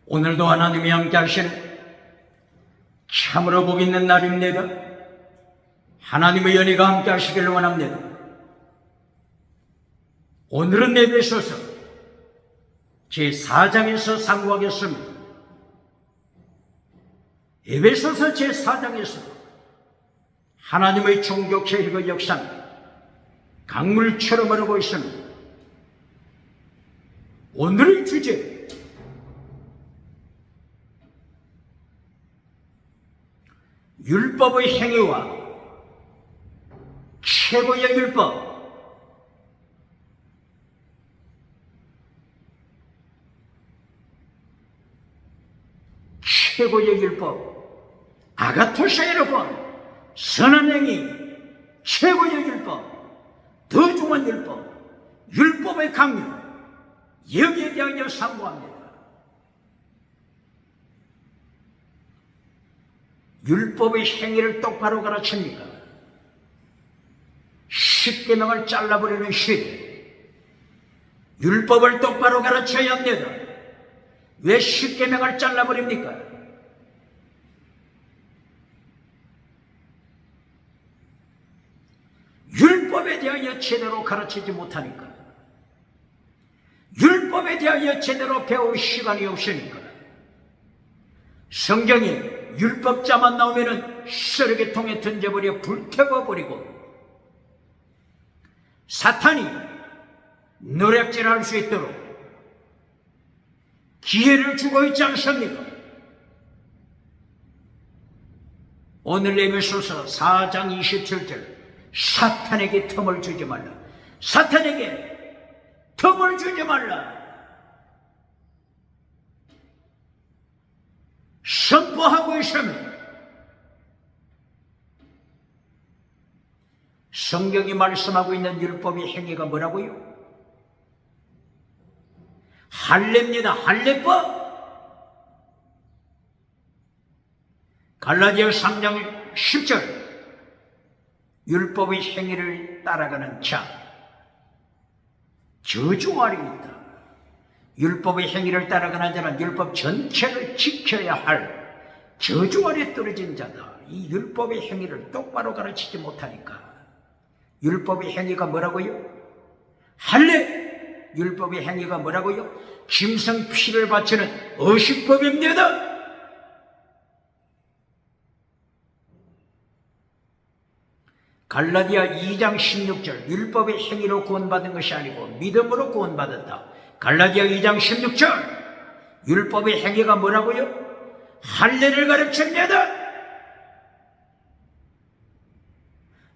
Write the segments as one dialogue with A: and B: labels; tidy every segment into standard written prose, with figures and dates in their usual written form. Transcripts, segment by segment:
A: 오늘도 하나님이 함께 하시는 참으로 복 있는 날입니다. 하나님의 연희가 함께 하시기를 원합니다. 오늘은 에베소서 제4장에서 상고하겠습니다. 에베소서 제4장에서 하나님의 종교 개혁의 역사는 강물처럼 흐르고 있습니다. 오늘의 주제, 율법의 행위와 최고의 율법. 최고의 율법. 아가토사 여러분, 선한 행위, 최고의 율법, 더 중한 율법, 율법의 강요, 여기에 대하여 상고합니다. 율법의 행위를 똑바로 가르칩니까? 십계명을 잘라버리는 시대. 율법을 똑바로 가르쳐야 합니다. 왜 십계명을 잘라버립니까? 율법에 대하여 제대로 가르치지 못하니까. 율법에 대하여 제대로 배울 시간이 없으니까. 성경에 율법자만 나오면은 쓰레기통에 던져버려 불태워버리고, 사탄이 노략질할 수 있도록 기회를 주고 있지 않습니까? 오늘 에베소서 4장 27절, 사탄에게 틈을 주지 말라. 사탄에게 틈을 주지 말라. 선포하고 있습니다. 성경이 말씀하고 있는 율법의 행위가 뭐라고요? 할례입니다. 할례법. 갈라디아 3장 10절, 율법의 행위를 따라가는 자, 저주 아래 있다. 율법의 행위를 따라가는 자는 율법 전체를 지켜야 할 저주 아래 떨어진 자다. 이 율법의 행위를 똑바로 가르치지 못하니까. 율법의 행위가 뭐라고요? 할례. 율법의 행위가 뭐라고요? 짐승 피를 바치는 어식법입니다. 갈라디아 2장 16절, 율법의 행위로 구원받은 것이 아니고 믿음으로 구원받았다. 갈라디아 2장 16절, 율법의 행위가 뭐라고요? 할례를 가르칩니다.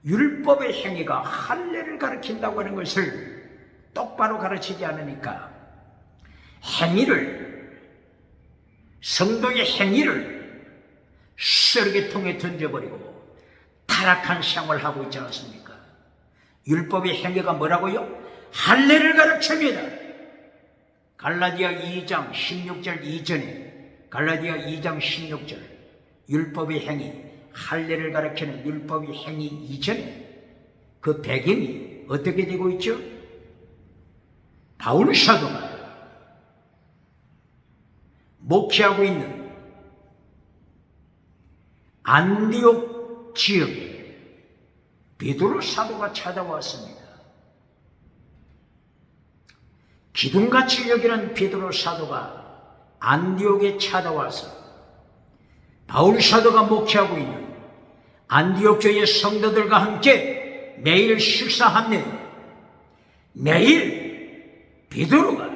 A: 율법의 행위가 할례를 가르친다고 하는 것을 똑바로 가르치지 않으니까 행위를, 성도의 행위를 쓰레기통에 던져버리고 타락한 생활을 하고 있지 않습니까? 율법의 행위가 뭐라고요? 할례를 가르칩니다. 갈라디아 2장 16절 이전에, 갈라디아 2장 16절, 율법의 행위, 할례를 가르치는 율법의 행위 이전에 그 배경이 어떻게 되고 있죠? 바울 사도가 목회하고 있는 안디옥 지역에 베드로 사도가 찾아왔습니다. 기둥같이 여기는 베드로 사도가 안디옥에 찾아와서 바울 사도가 목회하고 있는 안디옥 교회 성도들과 함께 매일 식사합니다. 매일 베드로가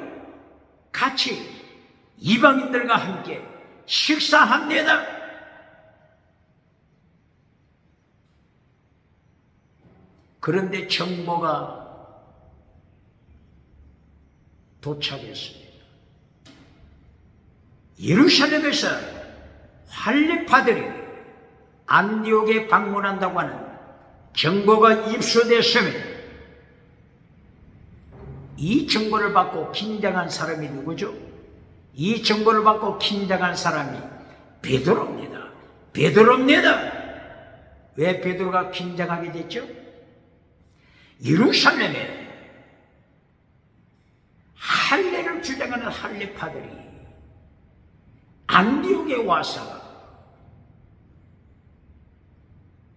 A: 같이 이방인들과 함께 식사합니다. 그런데 정보가 도착했습니다. 예루살렘에서 할례파들이 안디옥에 방문한다고 하는 정보가 입수됐습니다. 이 정보를 받고 긴장한 사람이 누구죠? 이 정보를 받고 긴장한 사람이 베드로입니다. 베드로입니다. 왜 베드로가 긴장하게 됐죠? 예루살렘에 할례를 주장하는 할례파들이 안디옥에 와서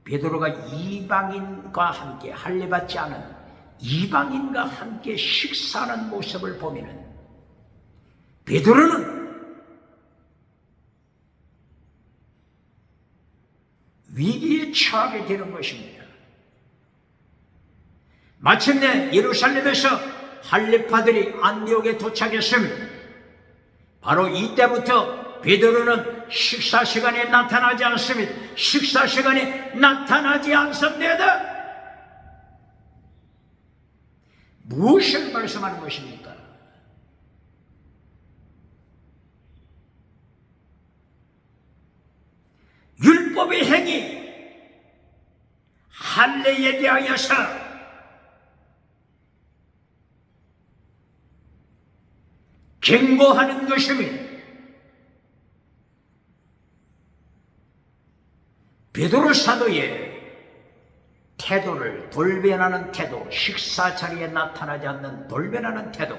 A: 베드로가 이방인과 함께 할례받지 않은 이방인과 함께 식사하는 모습을 보면은 베드로는 위기에 처하게 되는 것입니다. 마침내 예루살렘에서 할례파들이 안디옥에 도착했습니다. 바로 이때부터 베드로는 식사 시간에 나타나지 않습니다. 식사 시간에 나타나지 않습니다. 무엇을 말씀하는 것입니까? 율법의 행위, 할례에 대하여서 경고하는 것입니다. 베드로 사도의 태도를 돌변하는 태도, 식사 자리에 나타나지 않는 돌변하는 태도,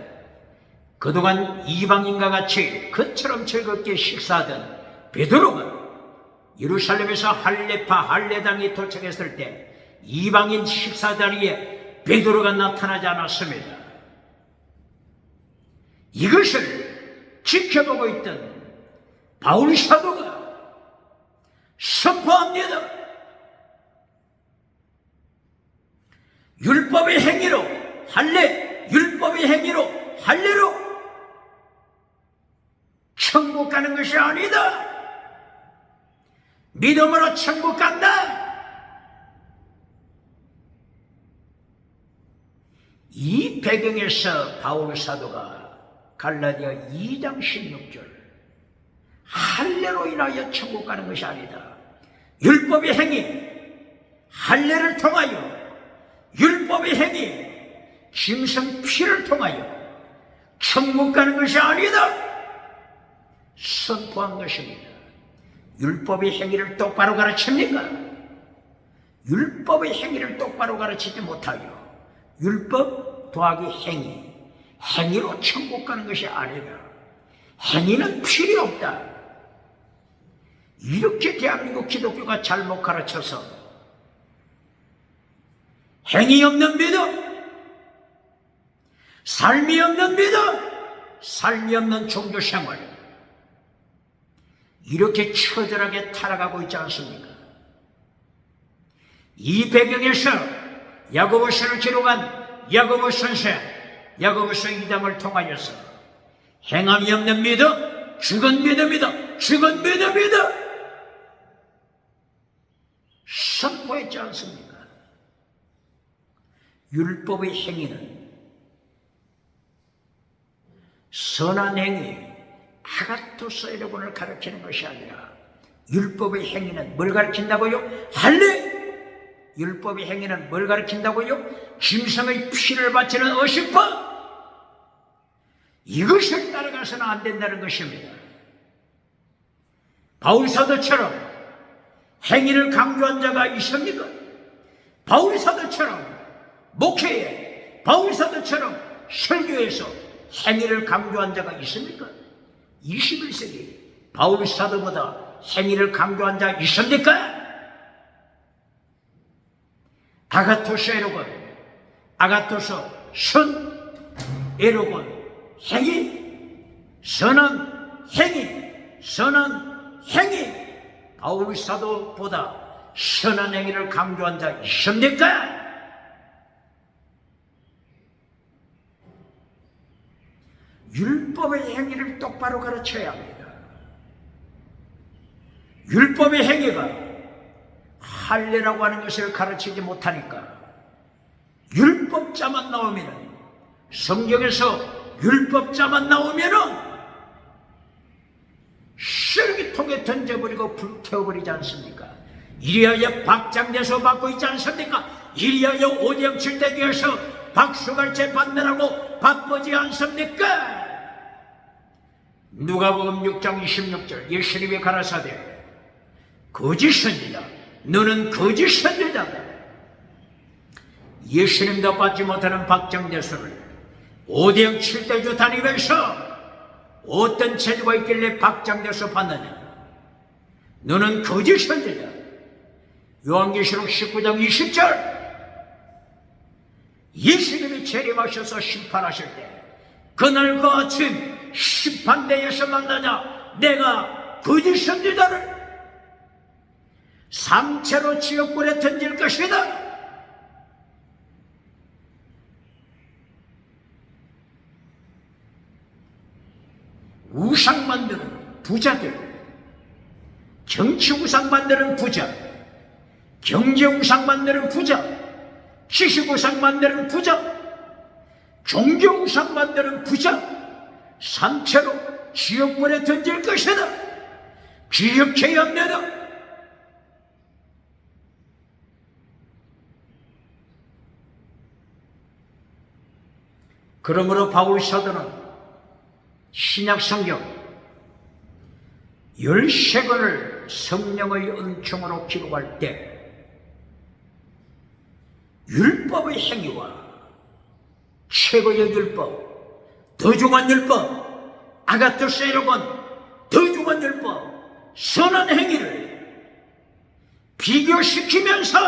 A: 그동안 이방인과 같이 그처럼 즐겁게 식사하던 베드로가 예루살렘에서 할례당이 도착했을 때 이방인 식사 자리에 베드로가 나타나지 않았습니다. 이것을 지켜보고 있던 바울 사도가 선포합니다. 율법의 행위로 할례, 율법의 행위로 할례로 천국 가는 것이 아니다. 믿음으로 천국 간다. 이 배경에서 바울 사도가 갈라디아 2장 16절 할례로 인하여 천국 가는 것이 아니다. 율법의 행위, 할례를 통하여 율법의 행위, 짐승 피를 통하여 천국 가는 것이 아니다. 선포한 것입니다. 율법의 행위를 똑바로 가르칩니까? 율법의 행위를 똑바로 가르치지 못하여 율법 더하기 행위, 행위로 천국 가는 것이 아니라 행위는 필요 없다. 이렇게 대한민국 기독교가 잘못 가르쳐서 행위 없는 믿음, 삶이 없는 믿음, 삶이 없는 종교생활, 이렇게 처절하게 타락하고 있지 않습니까? 이 배경에서 야고보서를 기록한 야고보 선생, 야고보서 2장을 통하여서 행함이 없는 믿음, 죽은 믿음이다, 죽은 믿음이다 선포했지 않습니까? 율법의 행위는 선한 행위, 아가토스 여러분을 가르치는 것이 아니라 율법의 행위는 뭘 가르친다고요? 할례! 율법의 행위는 뭘 가르친다고요? 짐승의 피를 바치는 어심파! 이것을 따라가서는 안 된다는 것입니다. 바울 사도처럼 행위를 강조한 자가 있습니까? 바울 사도처럼 목회에, 바울 사도처럼 설교에서 행위를 강조한 자가 있습니까? 21세기 바울 사도보다 행위를 강조한 자 있습니까? 아가토스 에로곤, 아가토스 선, 에로곤 행위, 선한 행위, 선한 행위, 바울 사도보다 선한 행위를 강조한 자 있습니까? 율법의 행위를 똑바로 가르쳐야 합니다. 율법의 행위가 할례라고 하는 것을 가르치지 못하니까 율법자만 나오면, 성경에서 율법자만 나오면 쓰레기통에 던져버리고 불태워버리지 않습니까? 이리하여 박장대소 받고 있지 않습니까? 이리하여 오정칠대교에서 박수갈채 받느라고 바쁘지 않습니까? 누가복음 6장 26절 예수님이 가라사대 거짓 선지자, 너는 거짓 선지자다. 예수님도 받지 못하는 박장대소를 오대영 7대주 다니면서 어떤 재주가 있길래 박장대서 받느냐? 너는 거짓 선지자. 요한계시록 19장 20절 예수님이 재림하셔서 심판하실 때 그날 그 아침 심판대에서 만나냐? 내가 거짓 선지자를 삼체로 지옥불에 던질 것이다. 우상 만드는 부자들, 정치 우상 만드는 부자, 경제 우상 만드는 부자, 지식 우상 만드는 부자, 종교 우상 만드는 부자, 삼체로 지옥불에 던질 것이다. 기억해야 합니다. 그러므로 바울 사도는 신약 성경 13권을 성령의 은총으로 기록할 때 율법의 행위와 최고의 율법, 더 중한 율법, 아가토세로건 더 중한 율법, 선한 행위를 비교시키면서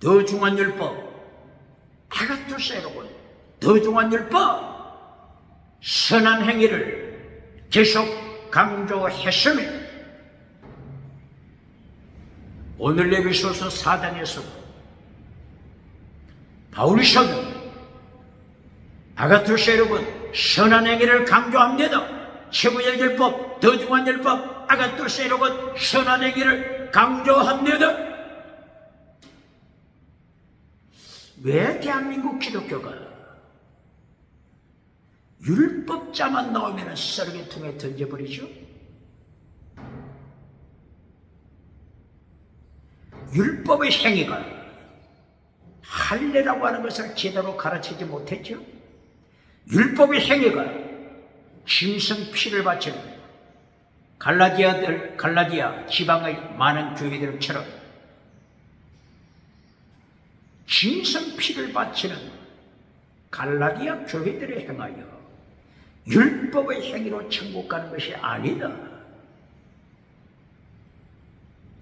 A: 더 중한 율법, 아가토세로건 더 중한 율법, 선한 행위를 계속 강조했습니다. 오늘 레위기서 4장에서 바울이 서는 아가토세로건 선한 행위를 강조합니다. 최고의 율법, 더 중한 율법, 아가토세로건 선한 행위를 강조합니다. 왜 대한민국 기독교가 율법자만 나오면 쓰레기통에 던져버리죠? 율법의 행위가 할례라고 하는 것을 제대로 가르치지 못했죠? 율법의 행위가 짐승 피를 바치는 갈라디아 지방의 많은 교회들처럼 짐승 피를 바치는 갈라디아 교회들에 행하여 율법의 행위로 천국 가는 것이 아니다.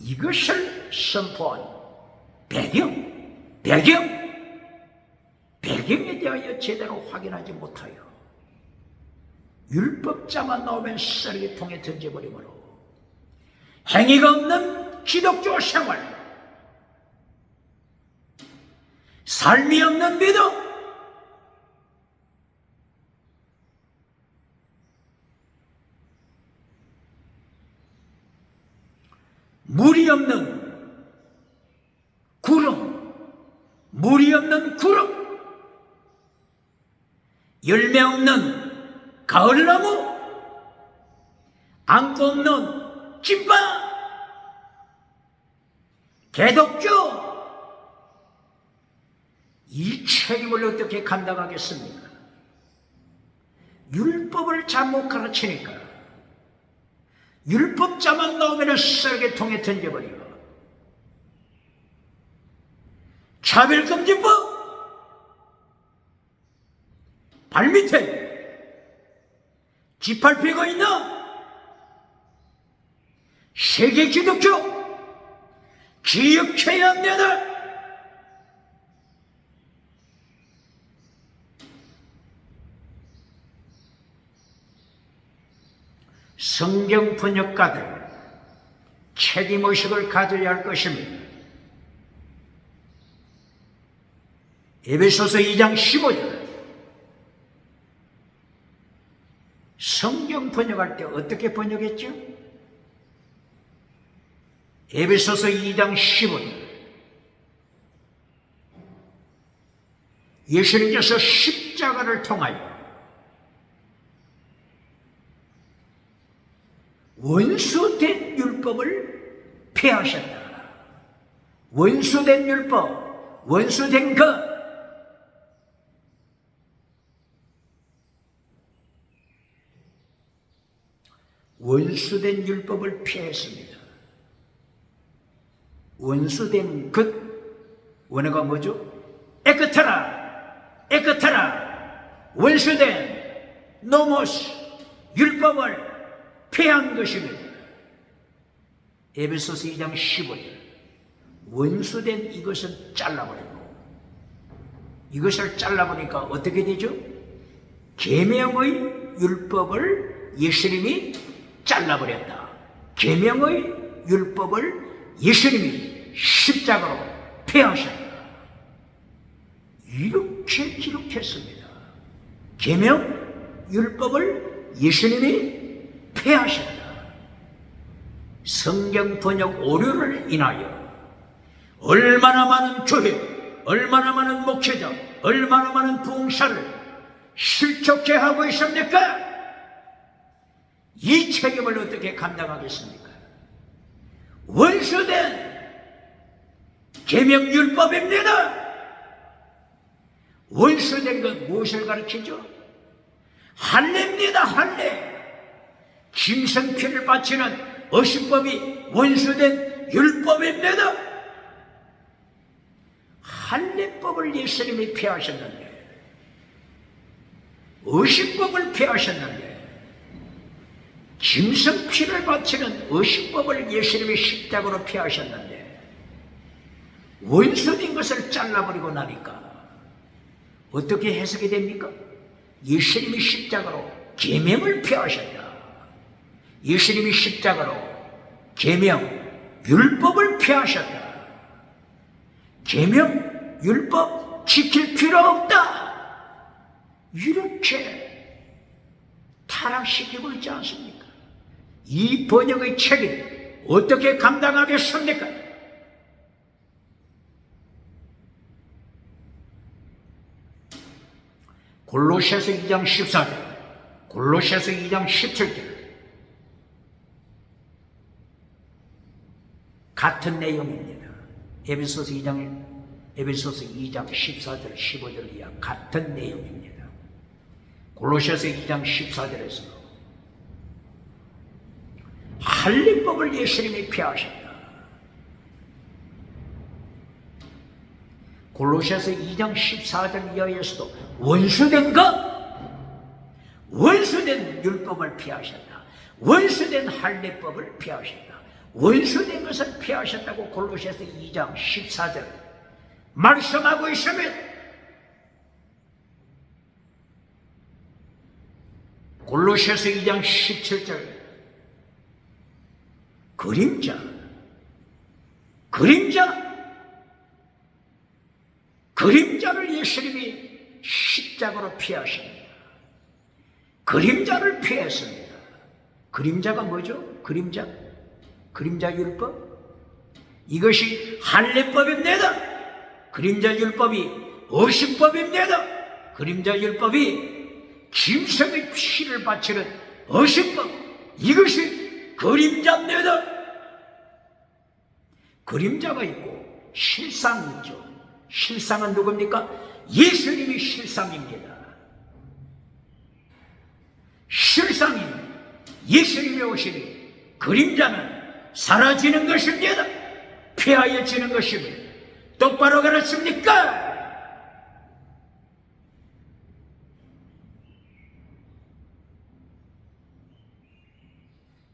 A: 이것을 선포한 배경에 대하여 제대로 확인하지 못하여 율법자만 나오면 쓰레기통에 던져버리므로 행위가 없는 기독교 생활, 삶이 없는 믿음, 물이 없는 구름, 열매 없는 가을나무, 안고 없는 찐빵, 개독교, 이 책임을 어떻게 감당하겠습니까? 율법을 잘못 가르치니까 율법자만 나오면 쓰레기통에 던져버리고, 차별금지법 발밑에 지팔피가 있는 세계 기독교 기억해야 합니다. 성경 번역가들 책임의식을 가져야 할 것입니다. 에베소서 2장 15절 성경 번역할 때 어떻게 번역했죠? 에베소서 2장 15절 예수님께서 십자가를 통하여 원수된 율법을 폐하셨다. 원수된 율법, 원수된 것, 원수된 율법을 폐했습니다. 원수된 것, 원어가 뭐죠? 에크타라, 원수된 노모스, 율법을 폐한 것입니다. 에베소서 2장 15절. 원수된 이것을 잘라버리고, 이것을 잘라보니까 어떻게 되죠? 계명의 율법을 예수님이 잘라버렸다. 계명의 율법을 예수님이 십자가로 폐하셨다. 이렇게 기록했습니다. 계명 율법을 예수님이 폐하셨다. 성경 번역 오류를 인하여 얼마나 많은 교회, 얼마나 많은 목회자, 얼마나 많은 부흥사를 실족해 하고 있습니까? 이 책임을 어떻게 감당하겠습니까? 원수된 계명율법입니다. 원수된 것 무엇을 가르치죠? 할례입니다. 할례. 짐승피를 바치는 어신법이 원수된 율법입니다. 할례법을 예수님이 폐하셨는데, 어신법을 폐하셨는데, 짐승피를 바치는 어신법을 예수님이 십자가로 폐하셨는데, 원수된 것을 잘라버리고 나니까 어떻게 해석이 됩니까? 예수님이 십자가로 계명을 폐하셨다. 예수님이 십자가로 계명, 율법을 폐하셨다. 계명, 율법 지킬 필요 없다. 이렇게 타락시키고 있지 않습니까? 이 번역의 책임 어떻게 감당하겠습니까? 골로새서 2장 14절, 골로새서 2장 17절 같은 내용입니다. 에베소서 2장 14절 15절 이하 같은 내용입니다. 골로새서 2장 14절에서 할례법을 예수님이 폐하셨다. 골로새서 2장 14절 이하에서도 원수된 것, 원수된 율법을 폐하셨다. 원수된 할례법을 폐하셨다. 원수된 것을 폐하셨다고 골로새서 2장 14절 말씀하고 있으면, 골로새서 2장 17절 그림자를 예수님이 십자가로 폐하십니다. 그림자를 폐했습니다. 그림자가 뭐죠? 그림자 율법? 이것이 할례법입니다. 그림자 율법이 어신법입니다. 그림자 율법이 짐승의 피를 바치는 어신법, 이것이 그림자입니다. 그림자가 있고 실상이 있죠. 실상은 누굽니까? 예수님이 실상입니다. 실상인 예수님이 오시니 그림자는 사라지는 것입니다. 폐하여지는 것입니다. 똑바로 가르칩니까?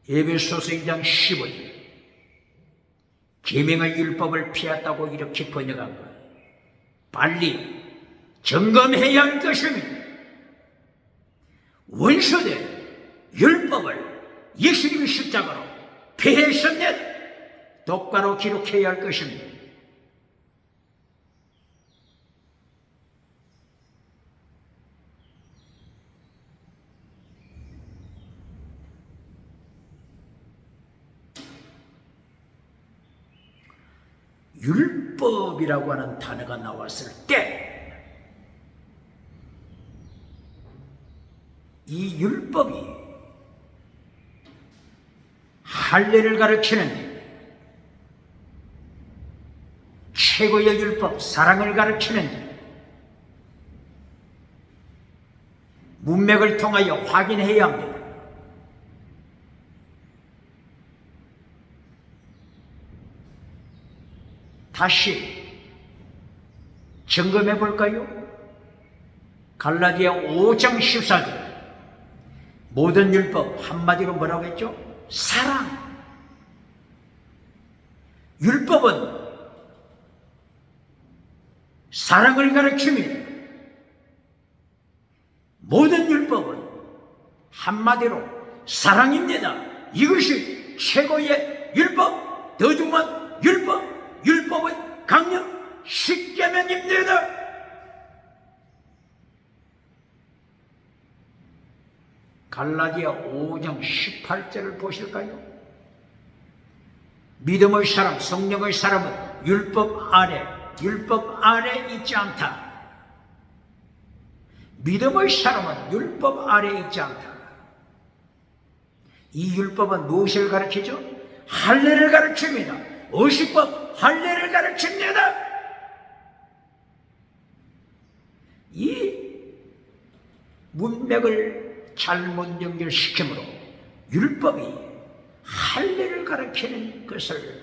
A: 에베소서 2장 15절 계명의 율법을 피했다고 이렇게 번역한 것, 빨리 점검해야 할 것입니다. 원수된 율법을 예수님이 십자가로 폐했습니다. 똑바로 기록해야 할 것입니다. 율법이라고 하는 단어가 나왔을 때 이 율법이 할례를 가르치는 최고의 율법, 사랑을 가르치는 문맥을 통하여 확인해야 합니다. 다시 점검해 볼까요? 갈라디아 5장 14절 모든 율법 한마디로 뭐라고 했죠? 사랑. 율법은 사랑을 가르칩니다. 모든 율법은 한마디로 사랑입니다. 이것이 최고의 율법, 더 중요한 율법, 율법의 강령, 십계명입니다. 갈라디아 5장 18절을 보실까요? 믿음의 사람, 성령의 사람은 율법 아래 있지 않다. 믿음의 사람은 율법 아래 있지 않다. 이 율법은 무엇을 가르치죠? 할례를 가르칩니다. 의식법 할례를 가르칩니다. 이 문맥을 잘못 연결시키므로 율법이 할례를 가르치는 것을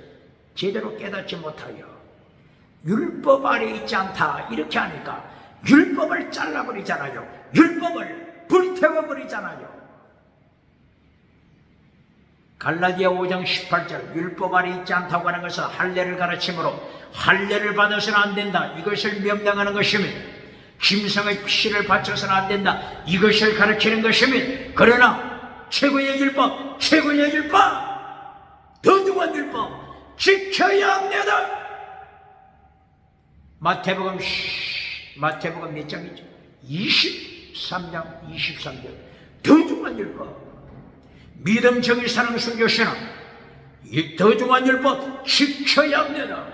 A: 제대로 깨닫지 못하여 율법 아래 있지 않다 이렇게 하니까 율법을 잘라버리잖아요. 율법을 불태워버리잖아요. 갈라디아 5장 18절 율법 아래 있지 않다고 하는 것은 할례를 가르침으로 할례를 받아서는 안 된다. 이것을 명령하는 것입니다. 짐승의 피를 바쳐서는 안 된다. 이것을 가르치는 것입니다. 그러나 최고의 율법, 더 중요한 율법 지켜야 합니다. 마태복음 몇 장이죠? 23장 23절 더 중요한 율법 믿음, 정의, 사랑, 순교, 신앙 이 더 중요한 율법 지켜야 합니다.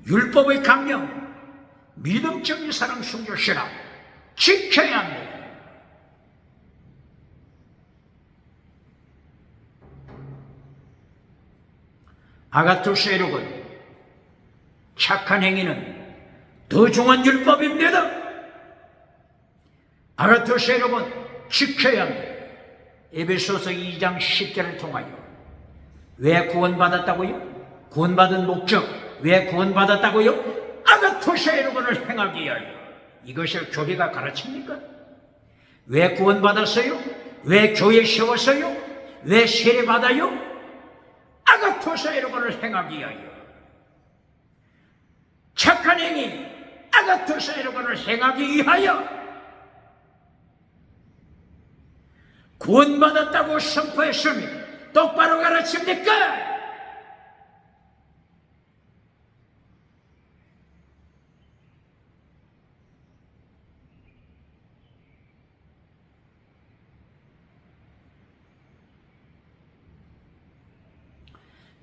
A: 율법의 강령 믿음, 정의, 사랑, 순교, 신앙 지켜야 합니다. 아가토스 에룩은 착한 행위는 더 중요한 율법입니다. 아가토스 에룩은 지켜야 합니다. 에베소서 2장 10절을 통하여 왜 구원받았다고요? 구원받은 목적 왜 구원받았다고요? 아가토스 에룩을 행하기 위하여. 이것을 교회가 가르칩니까? 왜 구원받았어요? 왜 교회 세웠어요? 왜 세례받아요? 아가토스 에룩을 행하기 위하여. 착한 행위 아가토스 에룩을 행하기 위하여. 구원받았다고 선포했습니다. 똑바로 가르칩니까?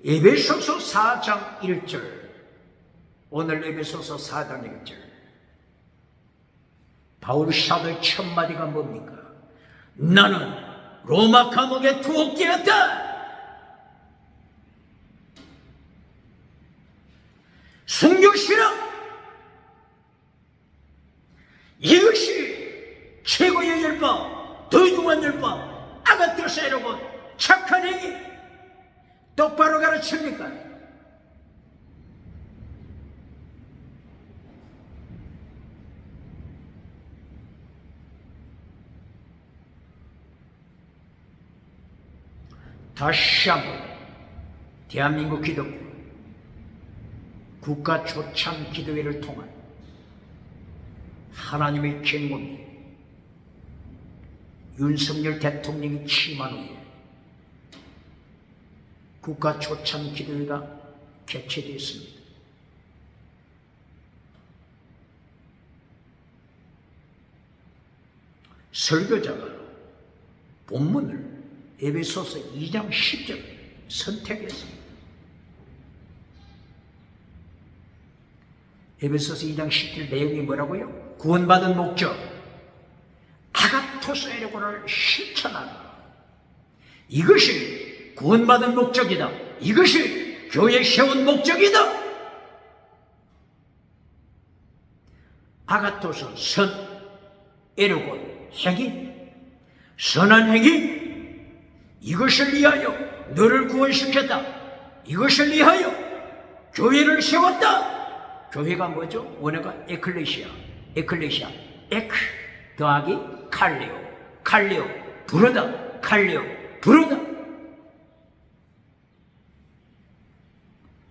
A: 에베소서 4장 1절 오늘 에베소서 4장 1절 바울 사도의 첫 마디가 뭡니까? 나는 로마 감옥에 투옥되었다. 순교신앙 이것이 최고의 율법, 더 중요한 율법, 아가토스 에룩은 착한 행위 똑바로 가르칩니까? 다시 한번 대한민국 기독교 국가 초청 기도회를 통한 하나님의 경고입니다. 윤석열 대통령이 취임한 후에 국가 초청 기도회가 개최되었습니다. 설교자가 본문을 에베소서 2장 10절 선택했습니다. 에베소서 2장 10절 내용이 뭐라고요? 구원받은 목적 아가토스 에르고를 실천하라. 이것이 구원받은 목적이다. 이것이 교회 세운 목적이다. 아가토스 선, 에르고 행위, 선한 행위 이것을 위하여 너를 구원시켰다. 이것을 위하여 교회를 세웠다. 교회가 뭐죠? 원어가 에클레시아, 에크 더하기 갈리오, 갈리오, 부르다, 갈리오, 부르다.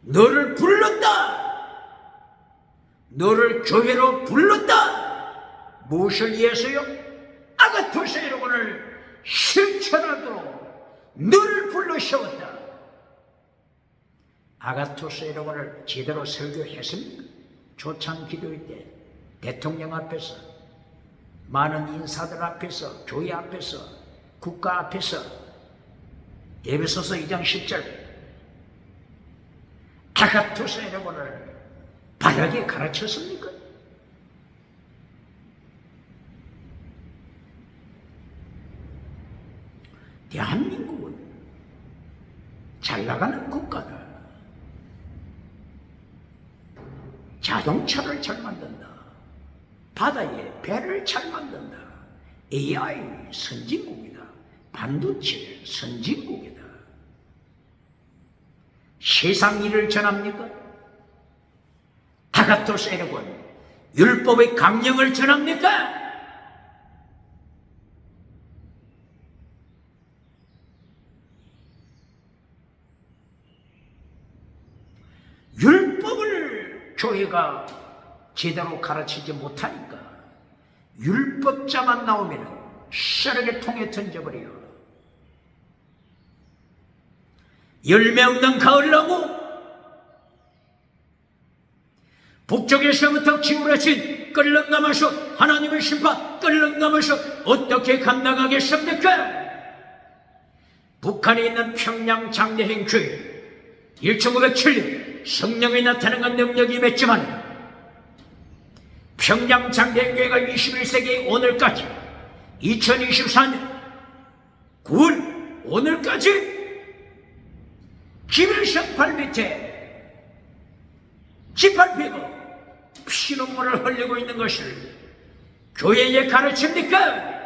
A: 너를 불렀다. 너를 교회로 불렀다. 무엇을 위해서요? 아가토스 여러분을 실천하도록 너를 불러 세웠다. 아가토스 여러분을 제대로 설교했습니까? 초창 기도회 때 대통령 앞에서, 많은 인사들 앞에서, 교회 앞에서, 국가 앞에서, 에베소서 2장 10절 아가토스 여러분을 바르게 가르쳤습니까? 대한민국은 잘나가는 국가다. 자동차를 잘 만든다. 바다에 배를 잘 만든다. AI 선진국이다. 반도체 선진국이다. 세상 일을 전합니까? 아가토스 여러분, 율법의 강령을 전합니까? 율법을 교회가 제대로 가르치지 못하니까 율법자만 나오면 쓰레기 통에 던져버려. 열매 없는 가을나무, 북쪽에서부터 기울어진 끓는 가마솥, 하나님의 심판 끓는 가마솥 어떻게 감당하겠습니까? 북한에 있는 평양 장례행교회 1907년 성령이 나타나는 능력이 임했지만 평양 장례교회가 21세기 오늘까지 2024년 9월 오늘까지 김일성 발 밑에 짓밟히고 피눈물을 흘리고 있는 것을 교회에 가르칩니까?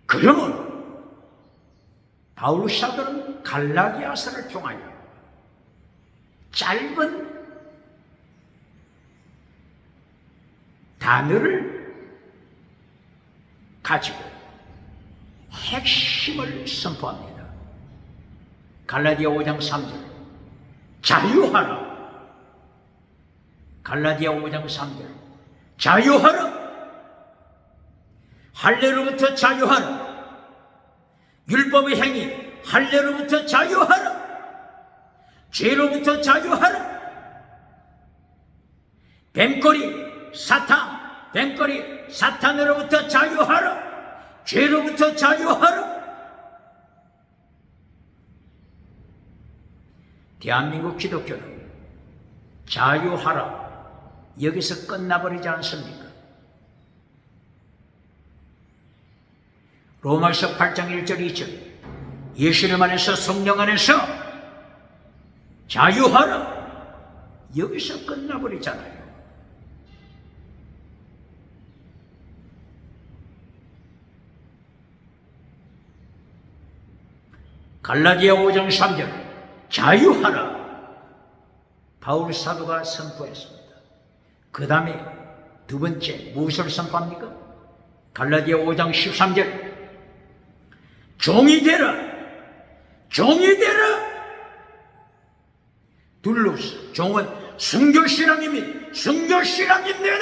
A: 그러면 바울 사도는 갈라디아서를 통하여 짧은 단어를 가지고 핵심을 선포합니다. 갈라디아 5장 3절 자유하라. 갈라디아 5장 3절 자유하라. 할례로부터 자유하라. 율법의 행위 할례로부터 자유하라. 죄로부터 자유하라. 뱀꼬리 사탄으로부터 자유하라. 죄로부터 자유하라. 대한민국 기독교는 자유하라 여기서 끝나버리지 않습니까? 로마서 8장 1절 2절 예수님 안에서 성령 안에서 자유하라 여기서 끝나버리잖아요. 갈라디아 5장 3절 자유하라 바울 사도가 선포했습니다. 그 다음에 두 번째 무엇을 선포합니까? 갈라디아 5장 13절 종이 되라. 종이 되라. 둘로스 종은 순교신앙입니다. 순교신앙입니다.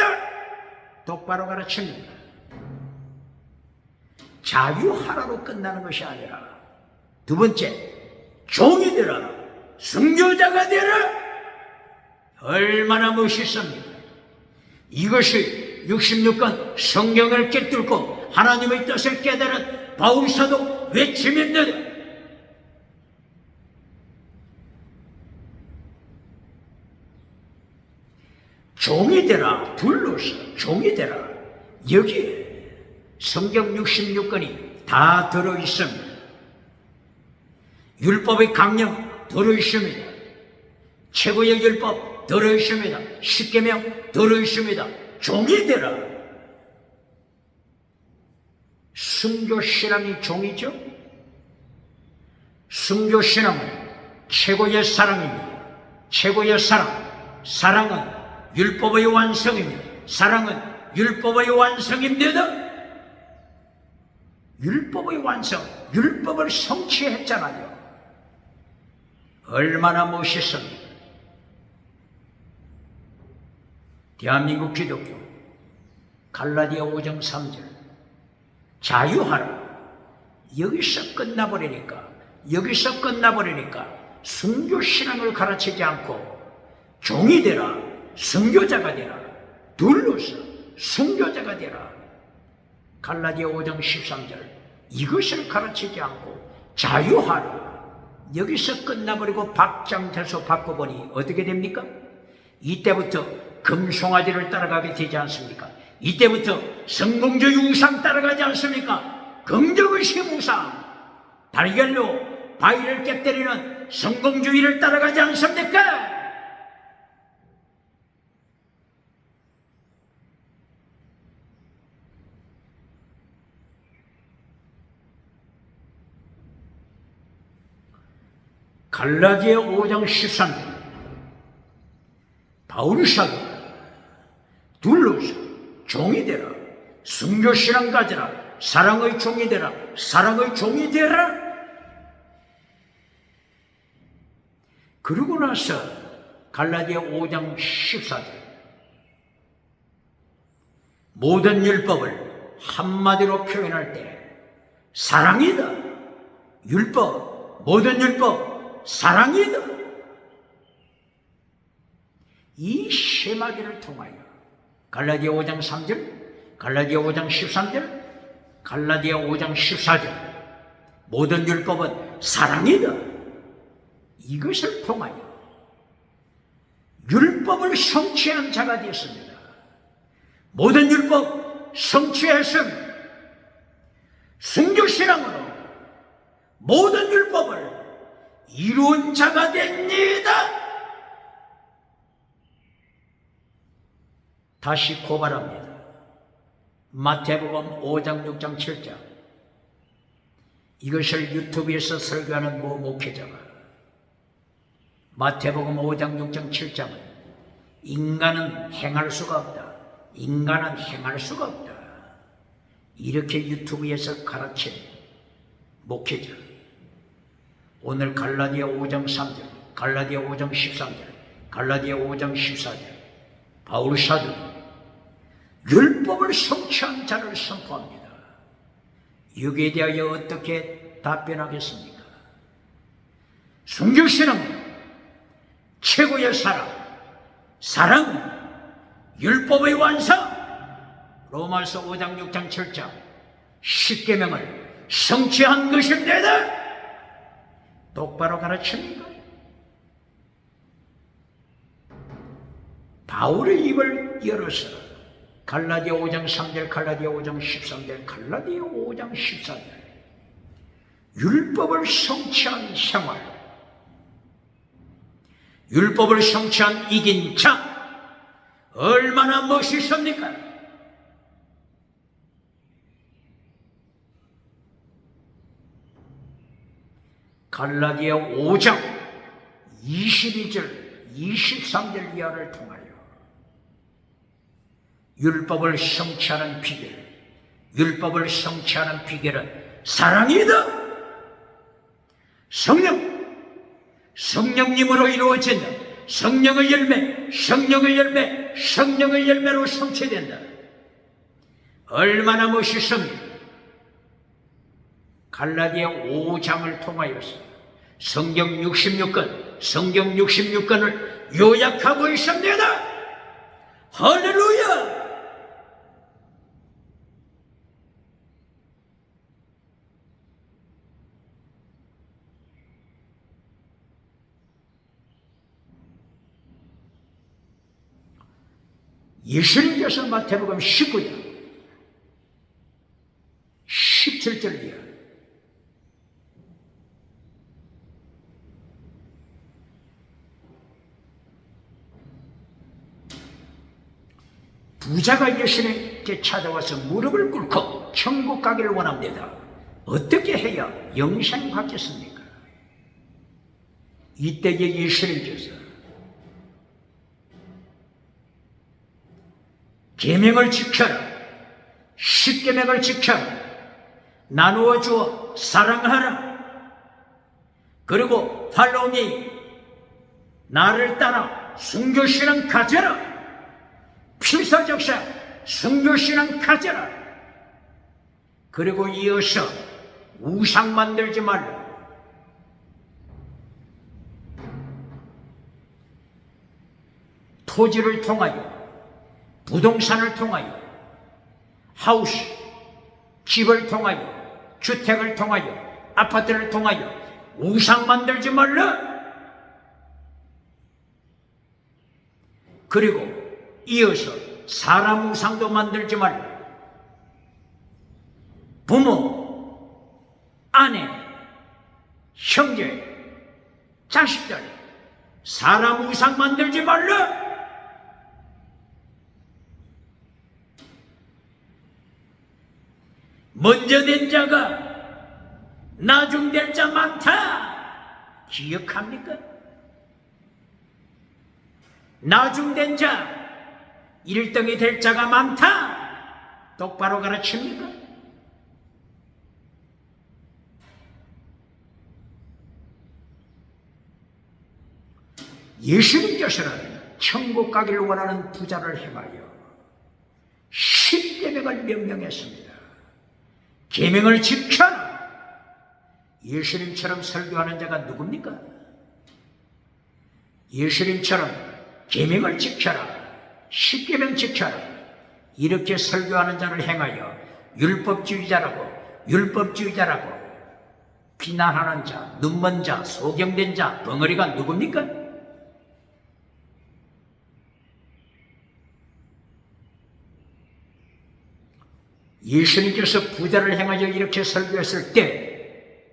A: 똑바로 가르칩니다. 자유하라로 끝나는 것이 아니라 두 번째 종이 되라. 순교자가 되라. 얼마나 멋있습니까? 이것이 66권 성경을 꿰뚫고 하나님의 뜻을 깨달은 바울 사도 외침입니다. 종이 되라. 둘로서 종이 되라. 여기에 성경 66권이 다 들어있습니다. 율법의 강령 들어있습니다. 최고의 율법 들어있습니다. 십계명 들어있습니다. 종이 되라. 순교신앙이 종이죠. 순교신앙은 최고의 사랑입니다. 최고의 사랑. 사랑은 율법의 완성입니다. 사랑은 율법의 완성입니다. 율법의 완성, 율법을 성취했잖아요. 얼마나 멋있습니까? 대한민국 기독교 갈라디아 5장 3절 자유하라. 여기서 끝나버리니까 순교신앙을 가르치지 않고 종이 되라, 순교자가 되라, 둘러서 순교자가 되라. 갈라디아 5장 13절 이것을 가르치지 않고 자유하라. 여기서 끝나버리고 박장대소 바꿔보니 어떻게 됩니까? 이때부터 금송아지를 따라가게 되지 않습니까? 이때부터 성공주의 우상 따라가지 않습니까? 긍정의식 우상, 달걀로 바위를 깨뜨리는 성공주의를 따라가지 않습니까? 갈라디아 5장 13절 바울 사도 둘러서 종이 되라, 순교신앙 가져라, 사랑의 종이 되라, 사랑의 종이 되라. 그러고 나서 갈라디아 5장 14절 모든 율법을 한마디로 표현할 때 사랑이다. 율법, 모든 율법 사랑이다. 이 쉐마디를 통하여 갈라디아 5장 3절, 갈라디아 5장 13절, 갈라디아 5장 14절 모든 율법은 사랑이다. 이것을 통하여 율법을 성취한 자가 되었습니다. 모든 율법 성취했음 순교신앙으로 모든 율법을 이룬 자가 됩니다. 다시 고발합니다. 마태복음 5장 6장 7장 이것을 유튜브에서 설교하는 모 목회자가 마태복음 5장 6장 7장은 인간은 행할 수가 없다. 인간은 행할 수가 없다. 이렇게 유튜브에서 가르친 목회자 오늘 갈라디아 5장 3절, 갈라디아 5장 13절, 갈라디아 5장 14절 바울 사도는 율법을 성취한 자를 선포합니다. 여기에 대하여 어떻게 답변하겠습니까? 순교신앙은 최고의 사랑, 사랑은 율법의 완성. 로마서 5장 6장 7장 10계명을 성취한 것입니다. 똑바로 가르칩니까? 바울의 입을 열어서 갈라디아 5장 3절, 갈라디아 5장 13절, 갈라디아 5장 14절 율법을 성취한 생활, 율법을 성취한 이긴 자 얼마나 멋있습니까? 갈라디아 5장 22절 23절 이하를 통하여 율법을 성취하는 비결, 율법을 성취하는 비결은 사랑이다. 성령님으로 이루어진다. 성령의 열매, 성령의 열매, 성령의 열매로 성취된다. 얼마나 멋있습니까? 갈라디아 5장을 통하여서 성경 66권을 요약하고 있습니다. 할렐루야! 예수님께서 마태복음 19장 17절 이하 부자가 예수님께 찾아와서 무릎을 꿇고 천국 가기를 원합니다. 어떻게 해야 영생 받겠습니까? 이때에 예수님께서 계명을 지켜라, 십계명을 지켜라, 나누어 주어 사랑하라, 그리고 팔로미 나를 따라 순교신앙 가져라, 필사적사 순교신앙 가져라, 그리고 이어서 우상 만들지 말라. 토지를 통하여, 부동산을 통하여, 하우스, 집을 통하여, 주택을 통하여, 아파트를 통하여 우상 만들지 말라. 그리고 이어서 사람 우상도 만들지 말라. 부모, 아내, 형제, 자식들, 사람 우상 만들지 말라. 먼저 된 자가 나중 될 자 많다. 기억합니까? 나중 된 자 1등이 될 자가 많다. 똑바로 가르칩니까? 예수님께서는 천국 가기를 원하는 부자를 행하여 십계명을 명령했습니다. 계명을 지켜라. 예수님처럼 설교하는 자가 누굽니까? 예수님처럼 계명을 지켜라, 십계명 지켜라, 이렇게 설교하는 자를 행하여 율법주의자라고 비난하는 자, 눈먼 자, 소경된 자, 벙어리가 누굽니까? 예수님께서 부자를 행하여 이렇게 설교했을 때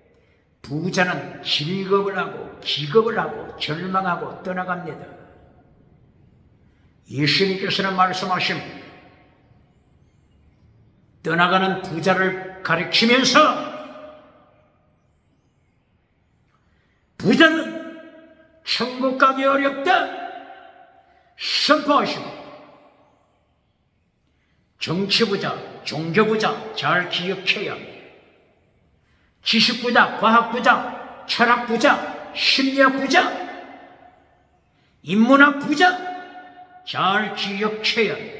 A: 부자는 길겁을 하고 기겁을 하고 절망하고 떠나갑니다. 예수님께서는 말씀하십니다. 떠나가는 부자를 가리키면서 부자는 천국 가기 어렵다 선포하십니다. 정치부자, 종교부자 잘 기억해야 합니다. 지식부자, 과학부자, 철학부자, 심리학부자, 인문학부자 잘 기억해야 합니다.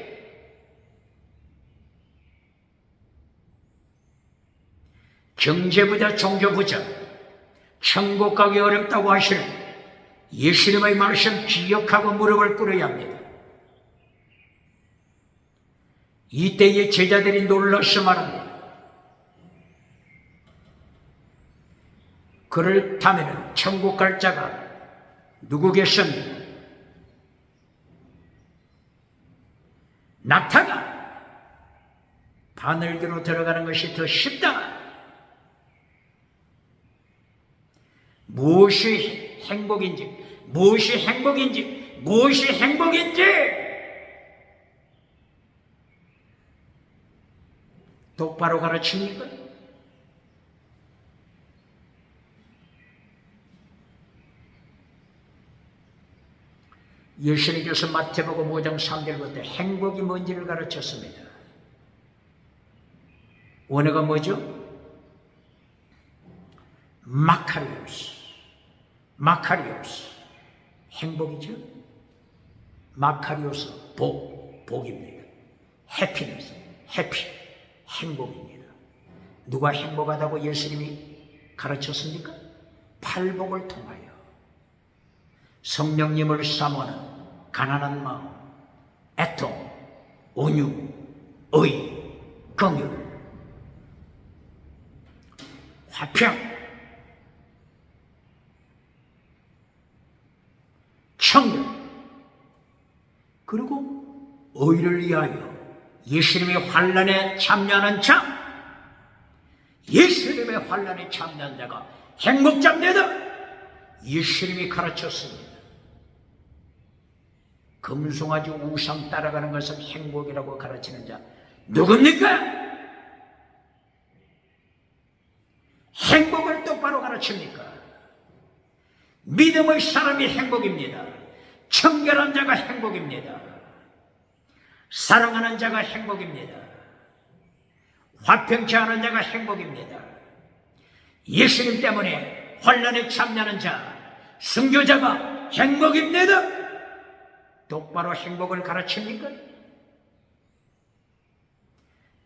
A: 경제부자, 종교부자 천국 가기 어렵다고 하시는 예수님의 말씀 기억하고 무릎을 꿇어야 합니다. 이때의 제자들이 놀라서 말합니다. 그렇다면 천국 갈 자가 누구겠습니까? 낙타가 바늘기로 들어가는 것이 더 쉽다. 무엇이 행복인지, 무엇이 행복인지, 무엇이 행복인지 똑바로 가르칩니까? 예수님께서 마태복음 5장 3절부터 행복이 뭔지를 가르쳤습니다. 원어가 뭐죠? 마카리오스 행복이죠. 마카리오스 복입니다. 해피니스 행복입니다. 누가 행복하다고 예수님이 가르쳤습니까? 팔복을 통하여 성령님을 사모하는 가난한 마음, 애통, 온유, 의, 긍휼, 화평, 청결, 그리고 의를 위하여 예수님의 환난에 참여하는 자, 예수님의 환난에 참여한 자가 행복자입니다. 예수님이 가르쳤습니다. 금송아지 우상 따라가는 것은 행복이라고 가르치는 자 누굽니까? 행복을 똑바로 가르칩니까? 믿음의 사람이 행복입니다. 청결한 자가 행복입니다. 사랑하는 자가 행복입니다. 화평케 하는 자가 행복입니다. 예수님 때문에 환난에 참여하는 자, 순교자가 행복입니다. 똑바로 행복을 가르칩니까?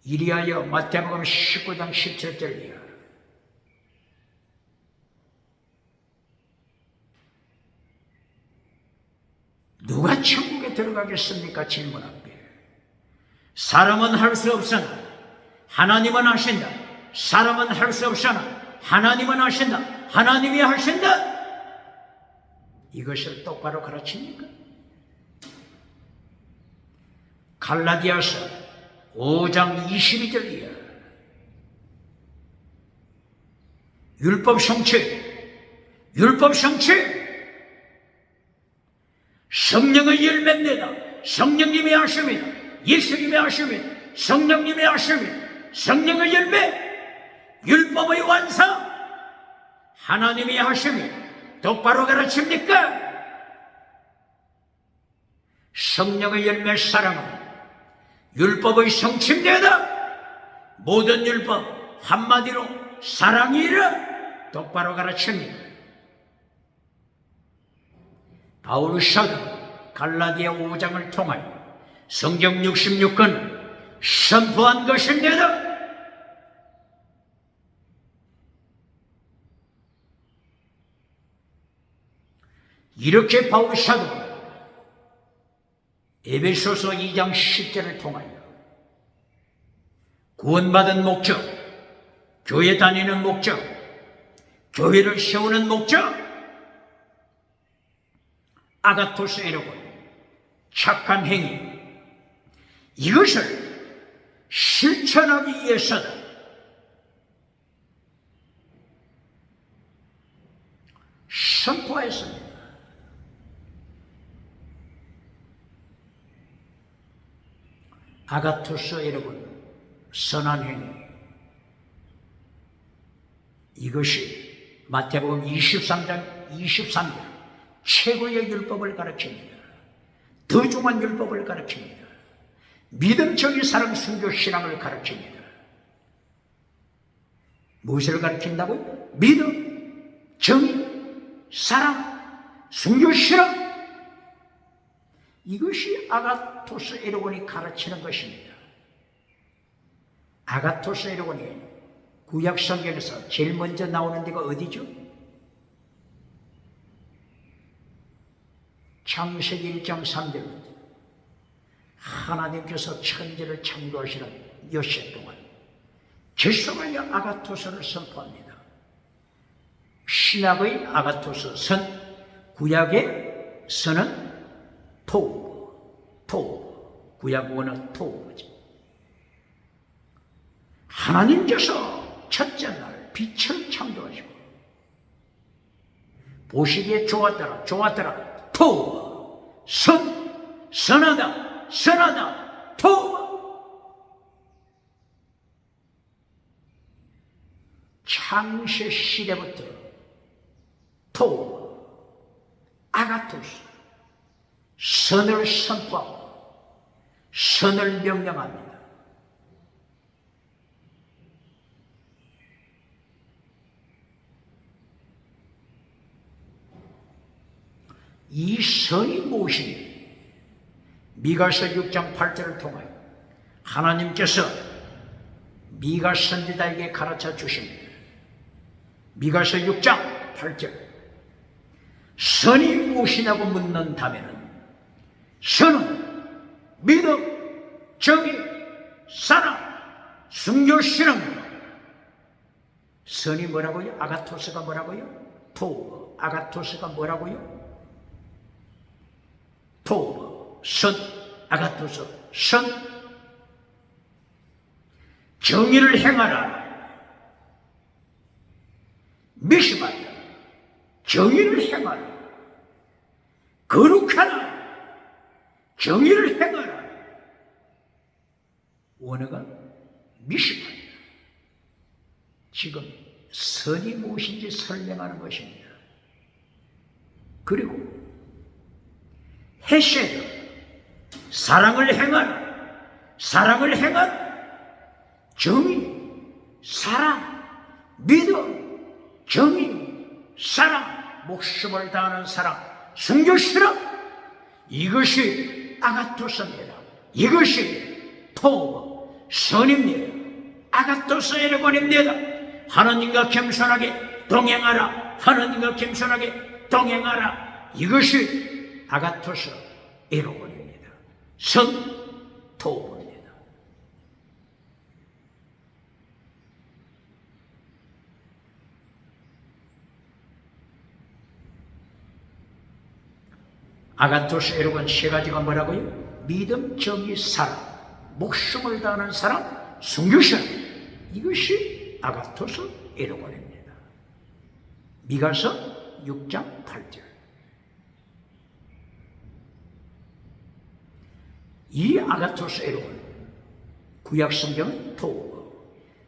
A: 이리하여 마태복음 19장 17절이야. 누가 천국에 들어가겠습니까? 질문 앞에. 사람은 할 수 없으나 하나님은 하신다. 사람은 할 수 없으나 하나님은 하신다. 하나님이 하신다. 이것을 똑바로 가르칩니까? 갈라디아서 5장 22절이야. 율법 성취, 율법 성취. 성령의 열매입니다. 성령님이 하십니다. 예수님이 하십니다. 성령님이 하십니다. 성령의 열매, 율법의 완성, 하나님이 하십니다. 똑바로 가르칩니까? 성령의 열매 사랑은 율법의 성취입니다. 모든 율법 한마디로 사랑이라 똑바로 가르칩니다. 바울 사도 갈라디아 5장을 통하여 성경 66권 선포한 것입니다. 이렇게 바울 사도가 에베소서 2장 10절을 통하여 구원받은 목적, 교회 다니는 목적, 교회를 세우는 목적, 아가토스 에로곤, 착한 행위, 이것을 실천하기 위해서다. 선포했습니다. 아가토스 에로곤, 선한 행위, 이것이 마태복음 23장 23절 최고의 율법을 가르칩니다. 더 중한 율법을 가르칩니다. 믿음, 정의, 사랑, 순교, 신앙을 가르칩니다. 무엇을 가르친다고요? 믿음, 정의, 사랑, 순교, 신앙. 이것이 아가토스 에로곤이 가르치는 것입니다. 아가토스 에로곤이 구약 성경에서 제일 먼저 나오는 데가 어디죠? 창세기 1장 3절입니다. 하나님께서 천지를 창조하시는 엿새 동안 계속하여 아가토스를 선포합니다. 신약의 아가토스 선, 구약의 선은 토우, 구약 원어 토우죠. 하나님께서 첫째 날 빛을 창조하시고 보시기에 좋았더라 토우, 선하다 토우. 창세 시대부터 토우, 아가토스, 선을 선포하고 선을 명령합니다. 이 선이 무엇인지 미가서 6장 8절을 통하여 하나님께서 미가 선지자에게 가르쳐 주십니다. 미가서 6장 8절, 선이 무엇이냐고 묻는다면 선은 믿음, 정의, 사랑, 순교, 신앙입니다. 선이 뭐라고요? 아가토스가 뭐라고요? 토우, 아가토스가 뭐라고요? 토우, 선, 아가토스, 선. 정의를 행하라. 미시마다 정의를 행하라. 거룩하라. 정의를 행하라. 원어가 미시마다. 지금 선이 무엇인지 설명하는 것입니다. 그리고 헤세드, 사랑을 행한 정의, 사랑, 믿음, 정의, 사랑, 목숨을 다하는 사랑, 순교실험, 이것이 아가토스입니다. 이것이 토브, 선입니다. 아가토스 에르곤입니다. 하나님과 겸손하게 동행하라. 하나님과 겸손하게 동행하라. 이것이 아가토스 에르곤입니다. 선 토브입니다. 아가토스 에르곤 세 가지가 뭐라고요? 믿음, 정의, 사랑, 목숨을 다하는 사람, 순교심. 이것이 아가토스 에르곤입니다. 미가서 6장 8절. 이 아가토스 에르곤, 구약성경은 토브.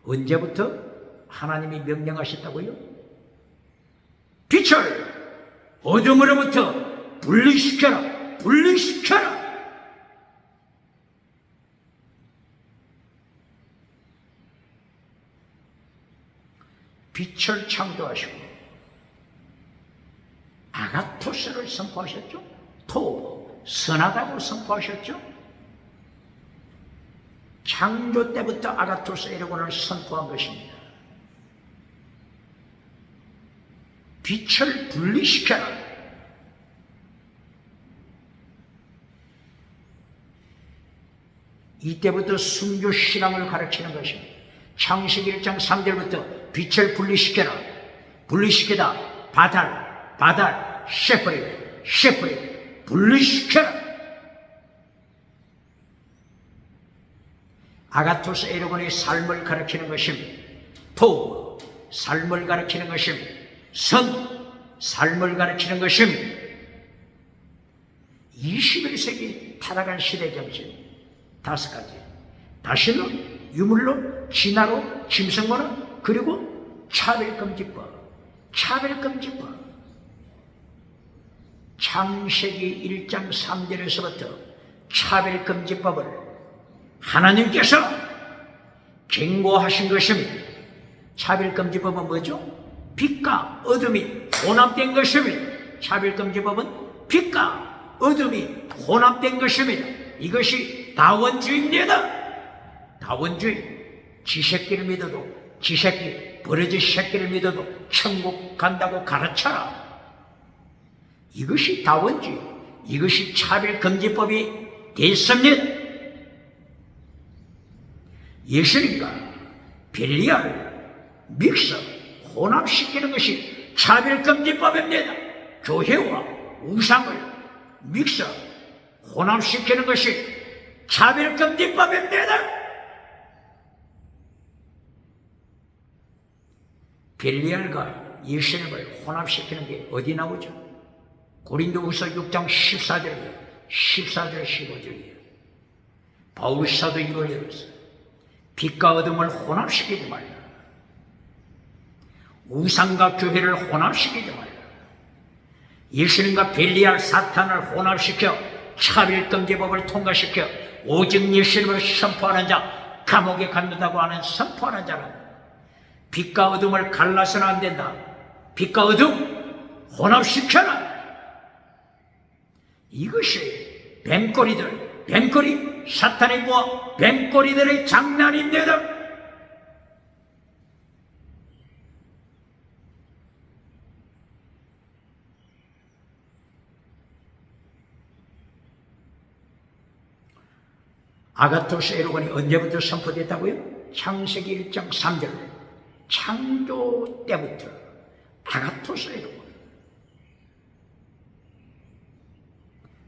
A: 언제부터 하나님이 명령하셨다고요? 빛을 어둠으로부터 분리시켜라, 분리시켜라. 빛을 창조하시고 아가토스를 선포하셨죠. 토브, 선하다고 선포하셨죠. 창조 때부터 아가토스 에르곤을 선포한 것입니다. 빛을 분리시켜라. 이때부터 순교신앙을 가르치는 것입니다. 창세기 1장 3절부터 빛을 분리시켜라. 분리시키다. 바달, 셰프리, 분리시켜라. 아가토스 에르곤의 삶을 가르치는 것입니다. 토브, 삶을 가르치는 것입니다. 선, 삶을 가르치는 것입니다. 21세기 타락한 시대 정신 5가지. 다시는 유물로, 진화로, 짐승문화, 그리고 차별금지법. 창세기 1장 3절에서부터 차별금지법을 하나님께서 경고하신 것입니다. 차별금지법은 뭐죠? 빛과 어둠이 혼합된 것입니다. 차별금지법은 빛과 어둠이 혼합된 것입니다. 이것이 다원주의입니다. 다원주의. 지새끼를 믿어도, 지새끼, 버러지 새끼를 믿어도 천국 간다고 가르쳐라. 이것이 다원주의. 이것이 차별금지법이 됐습니다. 예수님과 벨리알, 믹서, 혼합시키는 것이 차별금지법입니다. 교회와 우상을 믹서, 혼합시키는 것이 차별금지법입니다. 벨리알과 예수님을 혼합시키는 게 어디 나오죠? 고린도후서 6장 14절이에요. 14절 15절이에요. 바울 사도 이걸 열었어요. 빛과 어둠을 혼합시키지 말라. 우상과 교회를 혼합시키지 말라. 예수님과 벨리알, 사탄을 혼합시켜 차별금지법을 통과시켜 오직 예수님을 선포하는 자, 감옥에 갔다고 하는 선포하는 자는 빛과 어둠을 갈라서는 안 된다. 빛과 어둠 혼합시켜라. 이것이 뱀꼬리, 사탄의 부하 뱀꼬리들의 장난입니다. 아가토스 에르곤이 언제부터 선포됐다고요? 창세기 1장 3절. 창조 때부터 아가토스 에르곤.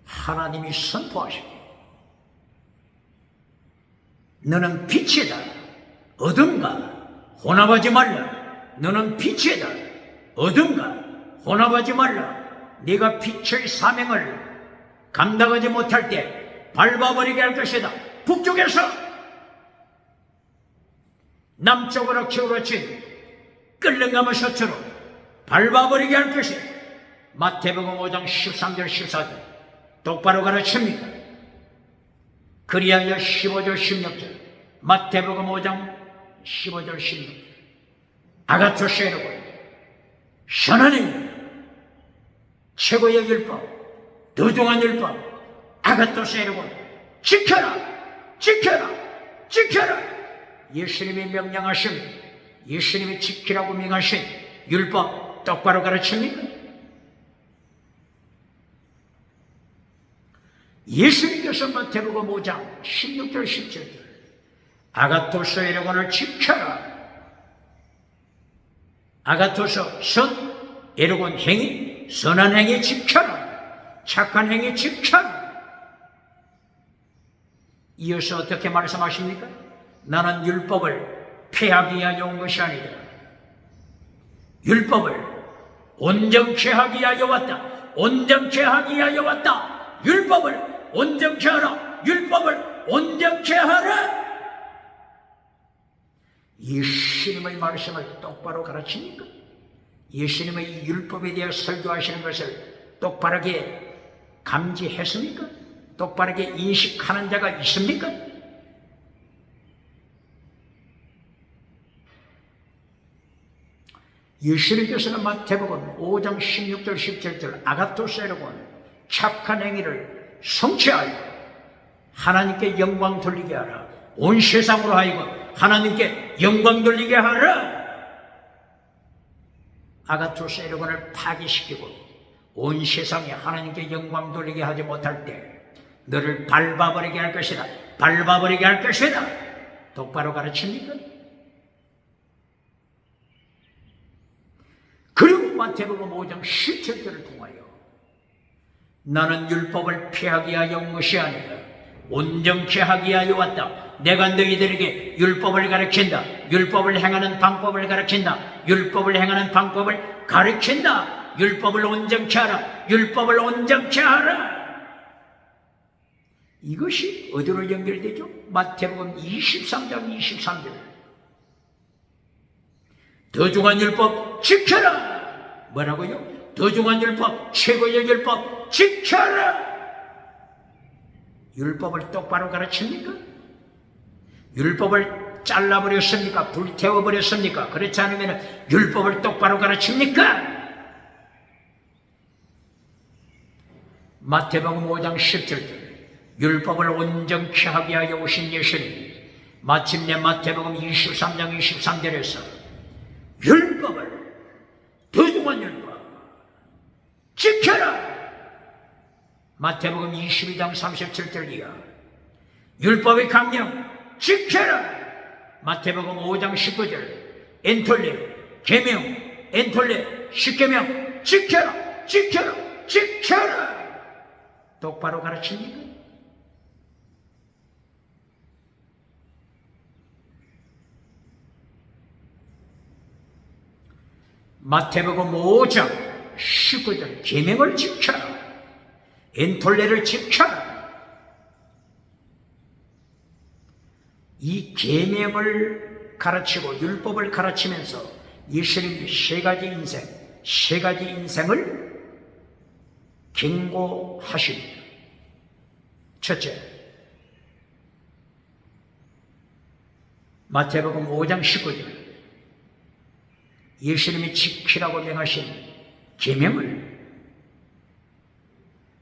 A: 하나님이 선포하시고 너는 빛이다. 어둠과 혼합하지 말라. 너는 빛이다. 어둠과 혼합하지 말라. 네가 빛의 사명을 감당하지 못할 때 밟아버리게 할 것이다. 북쪽에서 남쪽으로 기울어진 끓는 가마솥으로 밟아버리게 할 것이다. 마태복음 5장 13절 14절 똑바로 가르칩니까? 그리하여 15절 16절 마태복음 5장 15절 16절 아가토스 에르곤 선한 행위 최고의 율법 도중한 율법 아가토스 에르곤 지켜라 지켜라 지켜라. 예수님이 명령하신 예수님이 지키라고 명하신 율법 똑바로 가르칩니까? 예수님께서 마태복음 5장 16절 17절 아가토스 에르곤을 지켜라. 아가토스 선 에르곤 행위 선한 행위 지켜라. 착한 행위 지켜라. 이어서 어떻게 말씀하십니까? 나는 율법을 폐하기 위하여 온 것이 아니다. 율법을 온전케 하기 위하여 왔다. 온전케 하기 위하여 왔다. 율법을 온전케 하라. 율법을 온전케 하라. 예수님의 말씀을 똑바로 가르칩니까? 예수님의 이 율법에 대해 설교하시는 것을 똑바르게 감지했습니까? 똑바르게 인식하는 자가 있습니까? 예수님께서는 마태복음 5장 16절 17절 아가토스 에르곤 착한 행위를 성취하여 하나님께 영광 돌리게 하라. 온 세상으로 하여금 하나님께 영광 돌리게 하라. 아가토스 에르곤을 파괴시키고 온 세상에 하나님께 영광 돌리게 하지 못할 때 너를 밟아버리게 할 것이다. 밟아버리게 할 것이다. 똑바로 가르칩니까? 그리고 마태복음 5장 17절을 통하여 나는 율법을 폐하기 위하여 온 것이 아니다. 온전케 하기 위하여 왔다. 내가 너희들에게 율법을 가르친다. 율법을 행하는 방법을 가르친다. 율법을 행하는 방법을 가르친다. 율법을 온전케 하라. 율법을 온전케 하라. 이것이 어디로 연결되죠? 마태복음 23장 23절 더중한 율법 지켜라. 뭐라고요? 더중한 율법, 최고의 율법 지켜라. 율법을 똑바로 가르칩니까? 율법을 잘라버렸습니까? 불태워버렸습니까? 그렇지 않으면 율법을 똑바로 가르칩니까? 마태복음 5장 17절 율법을 온전케 하게 하여 오신 예수님 마침내 마태복음 23장 23절에서 율법을 더중한 율법 지켜라. 마태복음 22장 37절 이하 율법의 강령 지켜라. 마태복음 5장 19절 엔톨레 계명 엔톨레 십계명 지켜라 지켜라 지켜라. 똑바로 가르칩니까? 마태복음 5장 19절 계명을 지켜라. 엔톨레를 지켜라. 이 계명을 가르치고 율법을 가르치면서 예수님이 세 가지 인생을 경고하십니다. 첫째, 마태복음 5장 19절 예수님이 지키라고 명하신 계명을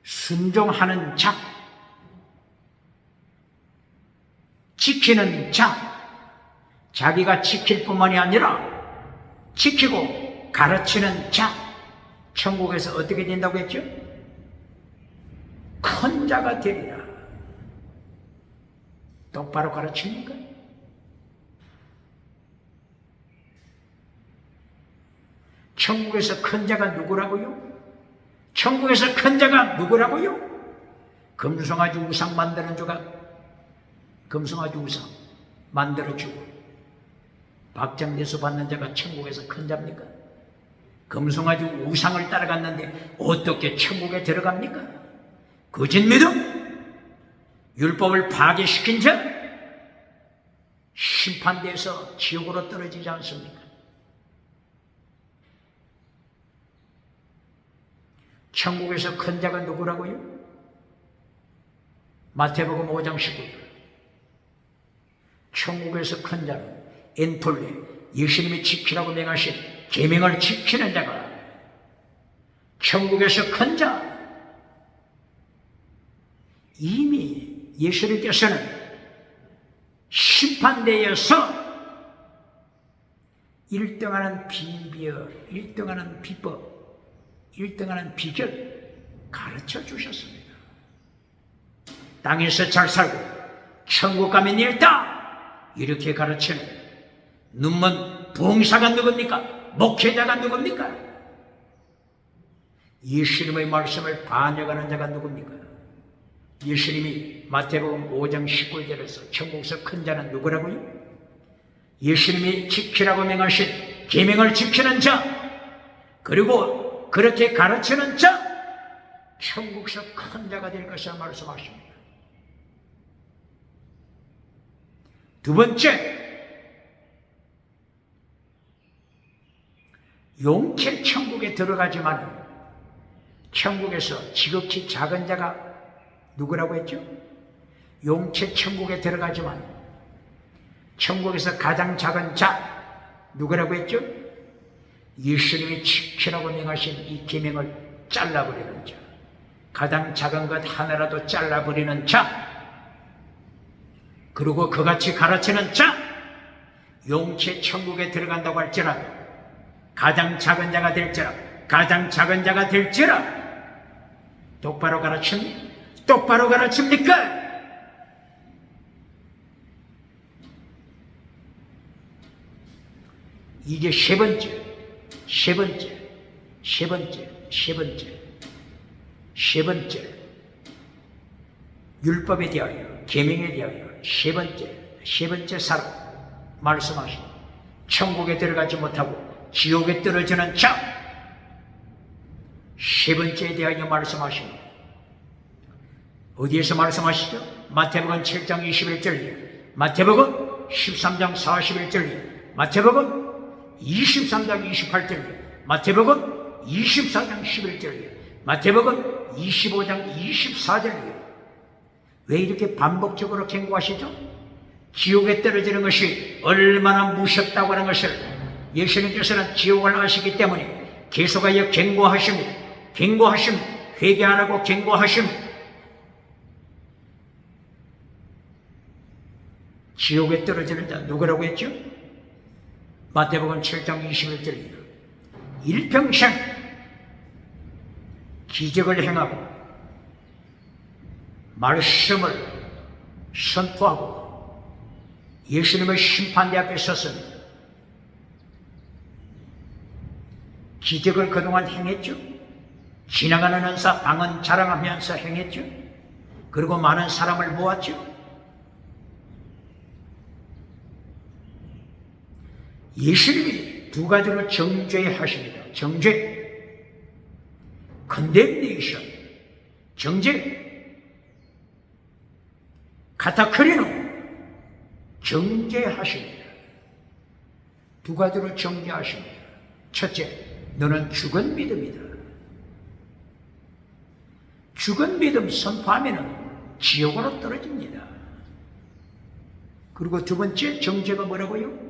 A: 순종하는 자, 지키는 자, 자기가 지킬 뿐만이 아니라 지키고 가르치는 자, 천국에서 어떻게 된다고 했죠? 큰 자가 되리라. 똑바로 가르칩니까? 천국에서 큰 자가 누구라고요? 천국에서 큰 자가 누구라고요? 금송아지 우상 만드는 자가 금송아지 우상 만들어주고 박장대소 받는 자가 천국에서 큰 자입니까? 금송아지 우상을 따라갔는데 어떻게 천국에 들어갑니까? 거짓 믿음, 율법을 파괴시킨 자 심판대에서 지옥으로 떨어지지 않습니까? 천국에서 큰 자가 누구라고요? 마태복음 5장 19절. 천국에서 큰 자는 엔톨레, 예수님이 지키라고 명하신 계명을 지키는 자가 천국에서 큰 자. 이미 예수님께서는 심판대에서 1등하는 비결, 1등하는 비법, 1등하는 비결 가르쳐 주셨습니다. 땅에서 잘 살고 천국 가면 일다 이렇게 가르치는 눈먼 봉사가 누굽니까? 목회자가 누굽니까? 예수님의 말씀을 반역하는 자가 누굽니까? 예수님이 마태복음 5장 19절에서 천국에서 큰 자는 누구라고요? 예수님이 지키라고 명하신 계명을 지키는 자, 그리고 그렇게 가르치는 자, 천국에서 큰 자가 될 것이라 말씀하십니다. 두 번째, 용케 천국에 들어가지만 천국에서 지극히 작은 자가 누구라고 했죠? 용케 천국에 들어가지만 천국에서 가장 작은 자 누구라고 했죠? 예수님이 지키라고 명하신 이 계명을 잘라버리는 자, 가장 작은 것 하나라도 잘라버리는 자, 그리고 그같이 가르치는 자, 용케 천국에 들어간다고 할지라도 가장 작은 자가 될지라, 가장 작은 자가 될지라 똑바로 가르칩니까? 똑바로 가르칩니까? 이제 세 번째 율법에 대하여, 계명에 대하여 세 번째 사람 말씀하시고 천국에 들어가지 못하고 지옥에 떨어지는 자, 세 번째에 대하여 말씀하십니다. 어디에서 말씀하시죠? 마태복음 7장 21절이요, 마태복음 13장 41절이요, 마태복음 23장 28절이요, 마태복음 24장 11절이요, 마태복음 25장 24절이요. 왜 이렇게 반복적으로 경고하시죠? 지옥에 떨어지는 것이 얼마나 무섭다고 하는 것을 예수님께서는 지옥을 아시기 때문에 계속하여 경고하십니다. 회개하라고 경고하십니다. 지옥에 떨어지는 자 누구라고 했죠? 마태복음 7장 21절입니다. 일평생 기적을 행하고 말씀을 선포하고 예수님의 심판대 앞에 섰습니다. 기적을 그동안 행했죠. 지나가는 은사 방언 자랑하면서 행했죠. 그리고 많은 사람을 모았죠. 예수님이 두 가지로 정죄하십니다. 정죄, condemnation, 정죄, 카타크리노, 정죄하십니다. 두 가지로 정죄하십니다. 첫째, 너는 죽은 믿음이다. 죽은 믿음 선포하면 지옥으로 떨어집니다. 그리고 두 번째 정죄가 뭐라고요?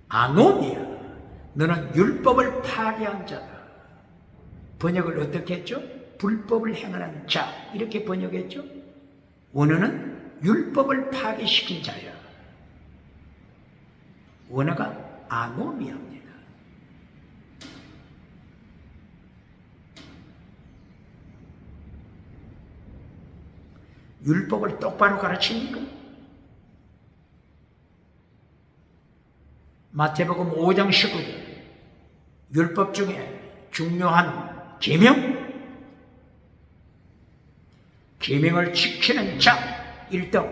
A: 아노미야, 너는 율법을 파괴한 자다. 번역을 어떻게 했죠? 불법을 행하는 자, 이렇게 번역했죠. 원어는 율법을 파괴시킨 자야. 원어가 아노미야입니다. 율법을 똑바로 가르칩니까? 마태복음 5장 19절, 율법 중에 중요한 계명을 지키는 자 1등,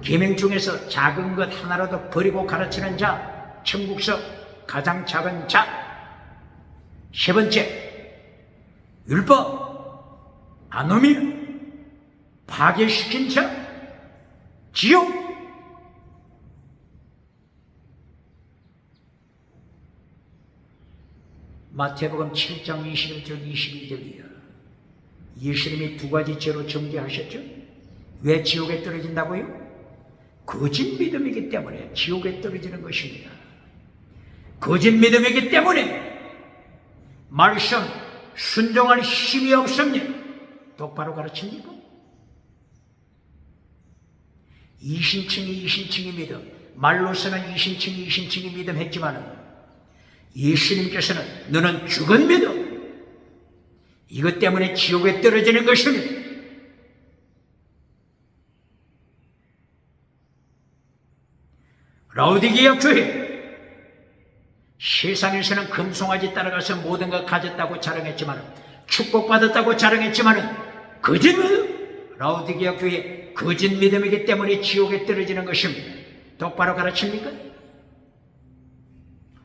A: 계명 중에서 작은 것 하나라도 버리고 가르치는 자, 천국서 가장 작은 자. 세 번째, 율법 아노미, 파괴시킨 자, 지옥. 마태복음 7장 21절 22절이야. 예수님이 두 가지 죄로 정죄하셨죠. 왜 지옥에 떨어진다고요? 거짓 믿음이기 때문에 지옥에 떨어지는 것입니다. 거짓 믿음이기 때문에 말씀 순종할 힘이 없습니다. 똑바로 가르칩니까? 이신칭이 믿음, 말로서는 이신칭이 믿음 했지만 예수님께서는 너는 죽은 믿음, 이것 때문에 지옥에 떨어지는 것입니다. 라오디게아 교회, 세상에서는 금송아지 따라가서 모든 걸 가졌다고 자랑했지만, 축복받았다고 자랑했지만 거짓 믿음, 라오디게아 교회 거짓 믿음이기 때문에 지옥에 떨어지는 것입니다. 똑바로 가르칩니까?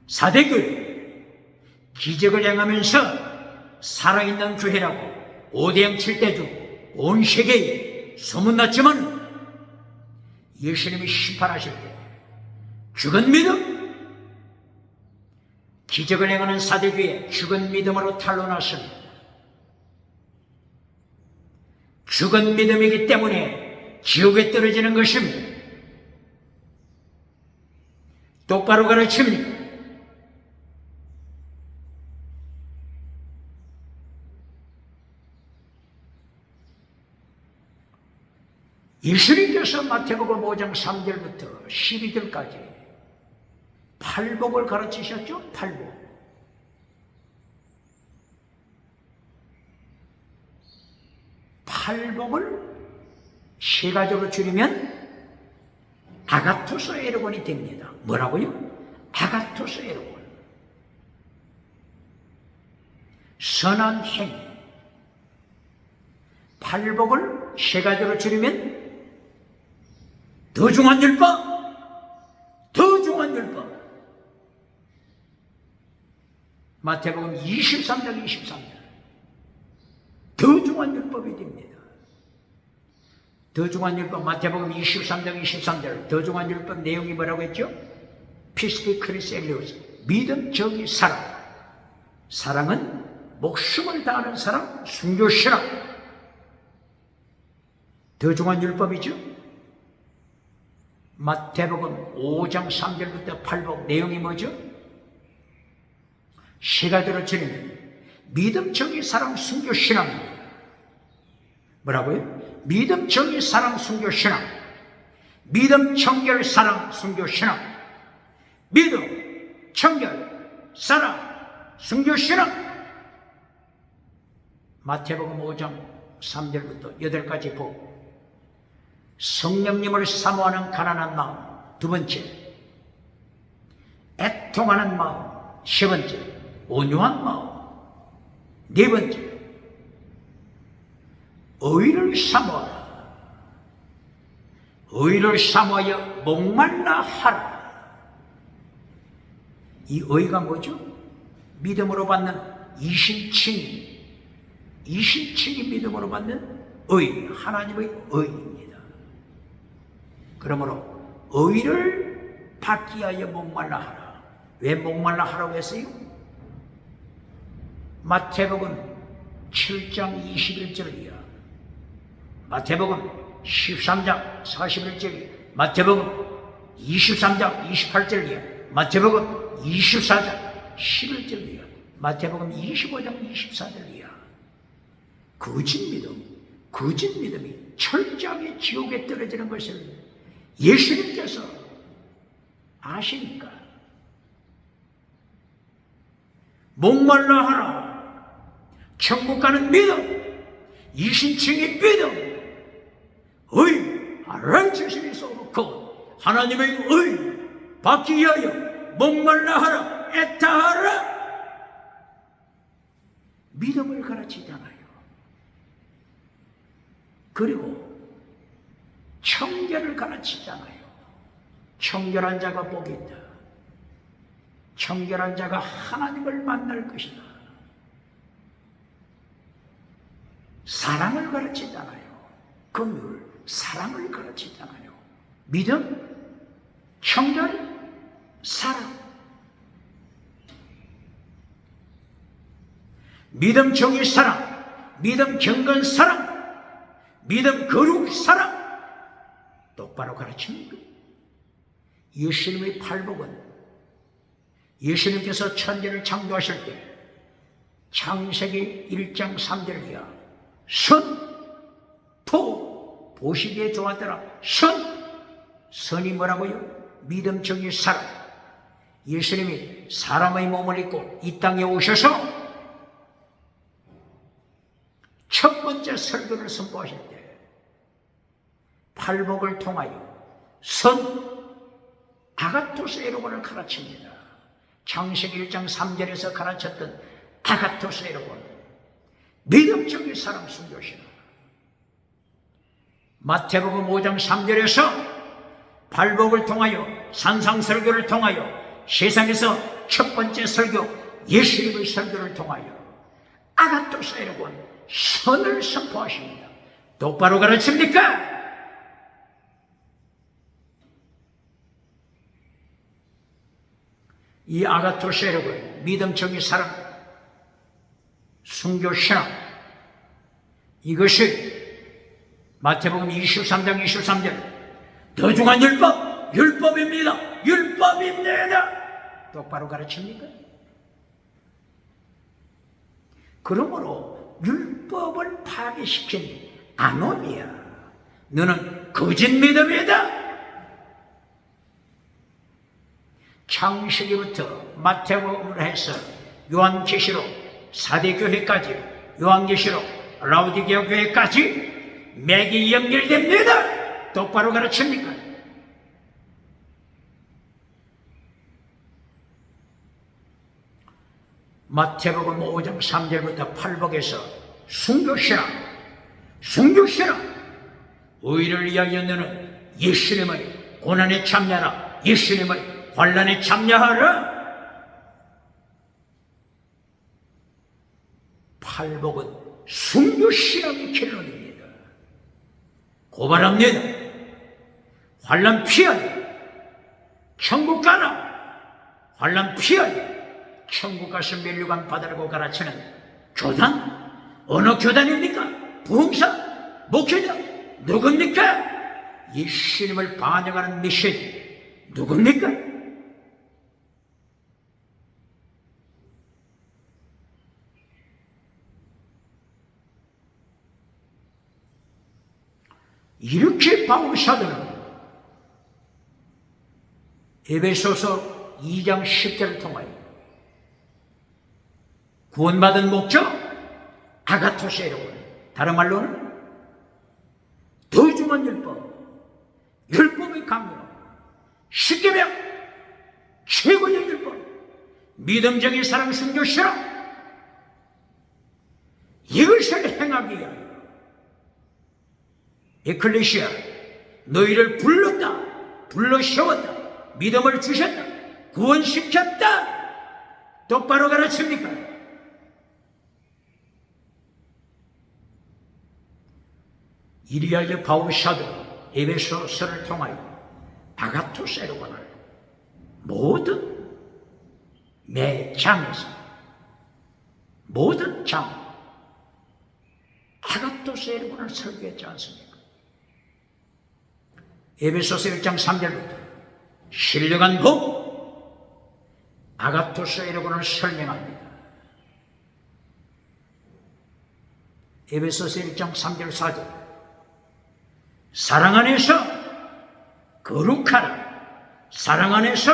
A: 사대교회, 기적을 행하면서 살아있는 교회라고 오대양 칠대주 온 세계에 소문났지만 예수님이 심판하실 때 죽은 믿음, 기적을 행하는 사대교회 죽은 믿음으로 탄로났습니다. 죽은 믿음이기 때문에 지옥에 떨어지는 것입니다. 똑바로 가르칩니다. 예수님께서 마태복음 5장 3절부터 12절까지 팔복을 가르치셨죠? 팔복. 팔복을 세 가지로 줄이면 아가토스 에르곤이 됩니다. 뭐라고요? 아가토스 에르곤. 선한 행위. 팔복을 세 가지로 줄이면 더 중한 율법, 더 중한 율법. 마태복음 23장 23절. 더 중한 율법이 됩니다. 더 중한 율법, 마태복음 23장 23절. 더 중한 율법 내용이 뭐라고 했죠? 피스티 크리스 엘리오스. 믿음, 정의, 사랑. 사랑은 목숨을 다하는 사랑, 순교, 신앙. 더 중한 율법이죠? 마태복음 5장 3절부터 8복 내용이 뭐죠? 세 가지로 줄이면 믿음, 정의, 사랑, 순교, 신앙입니다. 뭐라고요? 믿음, 정의, 사랑, 순교, 신앙. 믿음, 청결, 사랑, 순교, 신앙. 믿음, 청결, 사랑, 순교, 신앙. 마태복음 5장 3절부터 8가지 복. 성령님을 사모하는 가난한 마음. 두 번째, 애통하는 마음. 세 번째, 온유한 마음. 네 번째, 의를 사모하라. 의를 사모하여 목말라 하라. 이 의가 뭐죠? 믿음으로 받는 이신칭. 이신칭이 믿음으로 받는 의, 하나님의 의입니다. 그러므로 의를 받기 위하여 목말라 하라. 왜 목말라 하라고 했어요? 마태복음 7장 21절이야. 마태복음 13장 41절이야. 마태복음 23장 28절이야. 마태복음 24장 11절이야. 마태복음 25장 24절이야. 거짓 믿음이 철저하게 지옥에 떨어지는 것을 예수님께서 아시니까 목말라 하라. 천국 가는 믿음, 이신칭의 믿음, 의, righteousness of God, 하나님의 의 받기 위하여 목말라 하라, 애타하라. 믿음을 가르치잖아요. 그리고 청결을 가르치잖아요. 청결한 자가 복이 있다. 청결한 자가 하나님을 만날 것이다. 사랑을 가르치잖아요. 긍휼, 사랑을 가르치잖아요. 믿음, 청결, 사랑. 믿음 정의 사랑, 믿음 경건 사랑, 믿음 거룩 사랑 똑바로 가르칩니까? 예수님의 팔복은 예수님께서 천지를 창조하실 때 창세기 1장 3절이야. 선, 토, 보시기에 좋았더라. 선이 뭐라고요? 믿음, 정의, 사랑. 예수님이 사람의 몸을 입고 이 땅에 오셔서 첫 번째 설교를 선포하실 때 팔복을 통하여 선, 아가토스 에로곤을 가르칩니다. 창세기 1장 3절에서 가르쳤던 아가토스 에로곤, 믿음적인 사람 순교시나. 마태복음 5장 3절에서 팔복을 통하여 산상설교를 통하여 세상에서 첫 번째 설교 예수님의 설교를 통하여 아가토스 에로곤 선을 선포하십니다. 똑바로 가르칩니까? 이 아가토스 에로곤, 믿음, 정의, 사랑, 순교, 신앙, 이것이 마태복음 23장 23절 더 중한 율법입니다. 율법입니다. 똑바로 가르칩니까? 그러므로 율법을 파괴시킨 아놈이야. 너는 거짓 믿음이다. 창세기부터 마태복음으로 해서 요한계시록 4대 교회까지, 요한계시록 라우디게아 교회까지 맥이 연결됩니다. 똑바로 가르칩니까? 마태복음 5장 3절부터 8복에서 순교시라 의를 위하여 너는 예수님의 고난에 참여하라. 예수님의 환난에 참여하라. 팔복은 순교시라는 결론입니다. 고발합니다. 환난 피하라. 천국 가라. 환난 피하라. 천국 가서 면류관 받으라고 가르치는 교단? 어느 교단입니까? 부흥사? 목회자? 누굽니까? 예수님을 반영하는 메시지 누굽니까? 이렇게 바울 사도는 에베소서 2장 10절을 통하여 구원받은 목적 아가토스 에로곤, 다른 말로는 더 중한 율법의 강요, 십계명, 최고의 율법, 믿음적인 사랑, 순교, 신앙, 이것을 행하기 위하여 에클레시아 너희를 불러 세웠다, 믿음을 주셨다, 구원시켰다. 똑바로 가르칩니까? 이리하여 바울 사도 에베소서를 통하여 아가토스 에로곤을 모든 매장에서 모든 장 아가토스 에로곤을 설교했지 않습니까? 에베소서 1장 3절부터 신령한 복 아가토스 에로곤을 설명합니다. 에베소서 1장 3절 4절 사랑 안에서 거룩하라. 사랑 안에서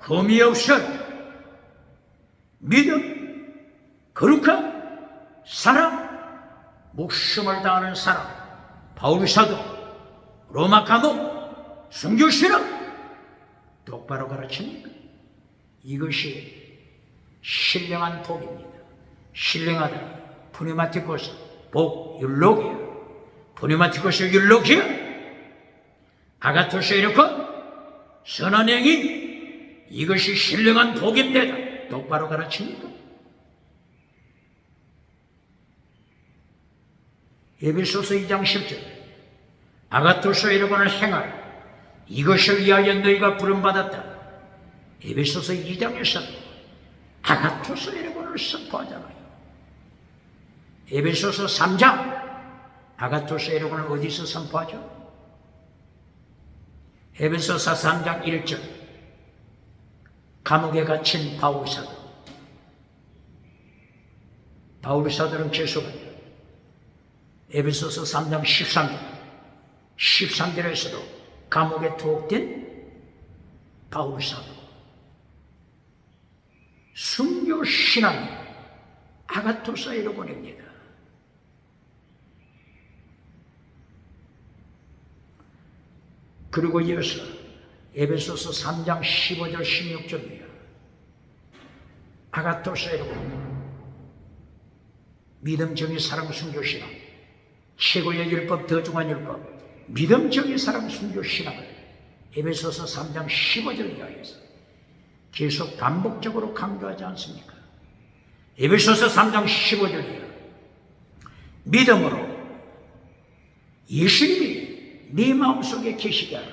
A: 흠이 없어. 믿음, 거룩함, 사랑, 목숨을 다하는 사랑. 바울 사도, 로마 감옥, 순교 신앙. 똑바로 가르칩니까? 이것이 신령한 복입니다. 신령하다. 푸니마티코스, 복, 율록이야. 푸니마티코스 율록이야. 아가토스 에로곤 선한 행위, 이것이 신령한 복입니다. 똑바로 가르칩니까? 에베소서 2장 10절 아가토스 에로곤을 행하라. 이것을 위하여 너희가 부름받았다. 에베소서 2장에서도 아가토스 에로곤을 선포하잖아요. 에베소서 3장 아가토스 에르곤을 어디서 선포하죠? 에베소서 3장 1절 감옥에 갇힌 바울 사도. 바울 사도는 계속해요. 에베소서 3장 13절에서도 감옥에 투옥된 바울 사도. 순교 신앙 아가토스 에르곤입니다. 그리고 이어서 에베소서 3장 15절 16절이에요. 아가토스 에르곤 믿음, 정의, 사랑, 순교, 신앙 최고의 율법, 더 중한 율법 믿음, 정의, 사랑, 순교, 신앙을 에베소서 3장 15절 이하에서 계속 반복적으로 강조하지 않습니까? 에베소서 3장 15절 이하 믿음으로 예수님이 네 마음속에 계시게 하라.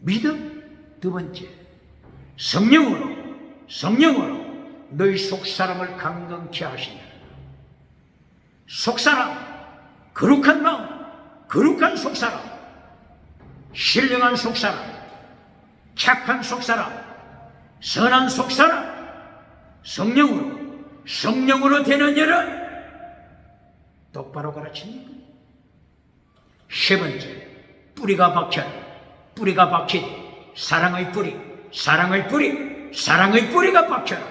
A: 믿음 두 번째 성령으로 너희 속사람을 강건케 하신다. 속사람 거룩한 마음 거룩한 속사람 신령한 속사람 착한 속사람 선한 속사람 성령으로 되는 일을 똑바로 가르칩니다. 세 번째 뿌리가 박히니 사랑의 뿌리가 박혀라.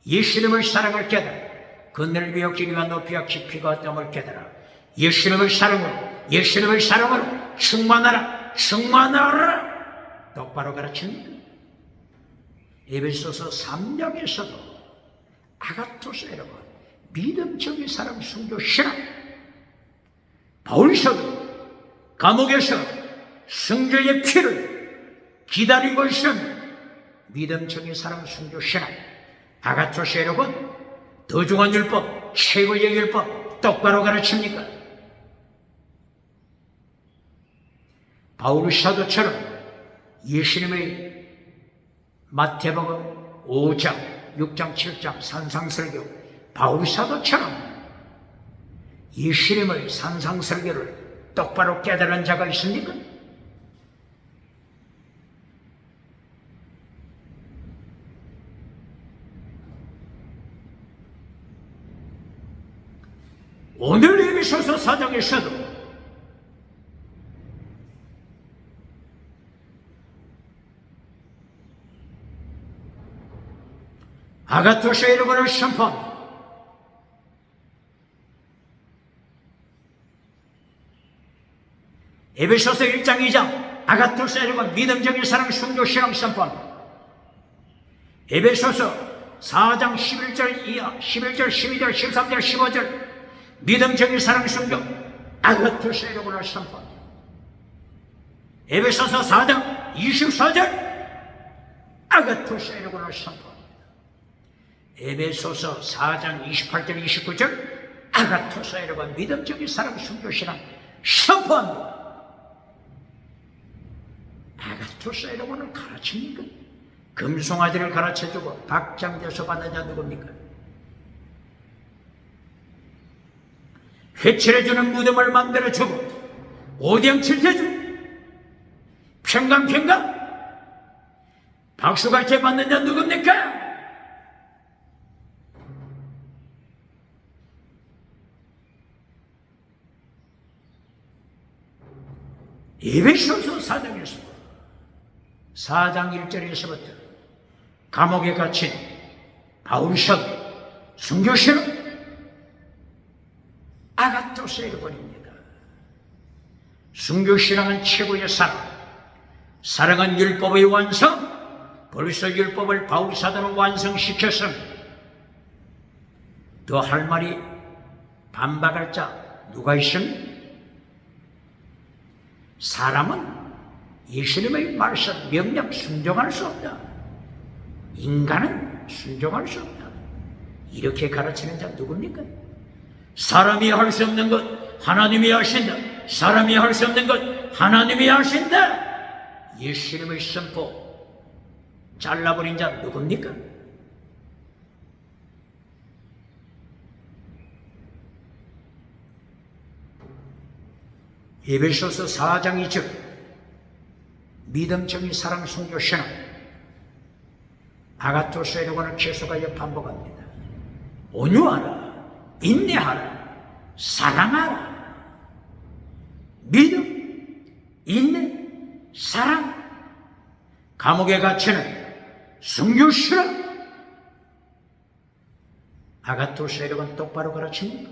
A: 예수님의 사랑을 깨달아 그 넓이와 길이와 높이와 깊이가 뜸을 깨달아 예수님의 사랑으로 충만하라. 똑바로 가르칩니다. 에베소서 3장에서도 아가토스 에르곤 믿음, 정의, 사랑, 순교, 신앙 바울 사도 감옥에서 성령의 피를 기다리고 있으면 믿음, 정의, 사랑, 순교, 신앙 아가토스 에르곤 더 중한 율법 최고의 율법 똑바로 가르칩니까? 바울 사도처럼 예수님의 마태복음 5장, 6장, 7장 산상설교 바울 사도처럼 예수님의 산상설교를 똑바로 깨달은 자가 있습니까? 오늘 에베소서 4장에서도 아가토스 에르곤을 선포합니다. 에베소서 1장 2장 아가토스 에르곤 믿음, 정의, 사랑, 순교, 신앙 선포합니다. 에베소서 4장 11절 이하 11절 12절 13절 15절 믿음, 정의, 사랑, 순교 아가토스 에르곤을 선포합니다. 에베소서 4장 24절 아가토스 에르곤을 선포합니다. 에베소서 4장 28절 29절 아가토스 에르곤 믿음, 정의, 사랑, 순교, 신앙 선포합니다. 아가토스 에르곤을 가르칩니까? 금송아지를 가르쳐주고 박장대소 받는 자 누굽니까? 회칠해주는 무덤을 만들어주고 오뎅 칠해주고 평강 박수갈채 받는 자 누굽니까? 에베소서 4장에서 4장 1절에서부터 감옥에 갇힌 바울 사도 순교신은 아가토스 에르곤입니다. 순교신앙은 최고의 사랑은 율법의 완성. 벌써 율법을 바울 사도는 완성시켰습니다. 더 할 말이 반박할 자 누가 있습니까? 사람은 예수님의 말씀, 명령 순종할 수 없다. 인간은 순종할 수 없다. 이렇게 가르치는 자 누굽니까? 사람이 할 수 없는 것 하나님이 하신다. 사람이 할 수 없는 것 하나님이 하신다. 예수님의 선포 잘라버린 자 누굽니까? 에베소서 4장 2절 믿음, 정의, 사랑, 순교, 신앙 아가토스 에르곤을 계속하여 반복합니다. 온유하라, 인내하라, 사랑하라. 믿음, 인내, 사랑. 감옥에 갇히는 순교, 신앙. 아가토스 에르곤 똑바로 가르칩니까?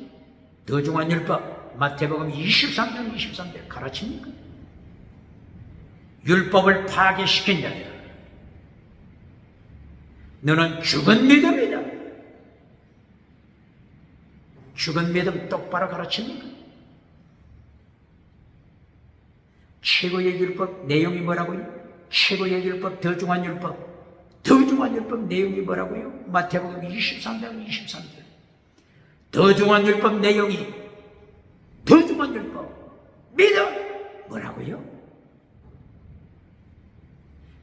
A: 더 중한 율법 마태복음 23장 23절 가르칩니까? 율법을 파괴시킨 자야, 너는 죽은 믿음이다. 죽은 믿음 똑바로 가르칩니까? 최고의 율법 내용이 뭐라고요? 최고의 율법, 더 중한 율법, 더 중한 율법 내용이 뭐라고요? 마태복음 23장 23절. 더 중한 율법 내용이, 더 중한 율법 믿음 뭐라고요?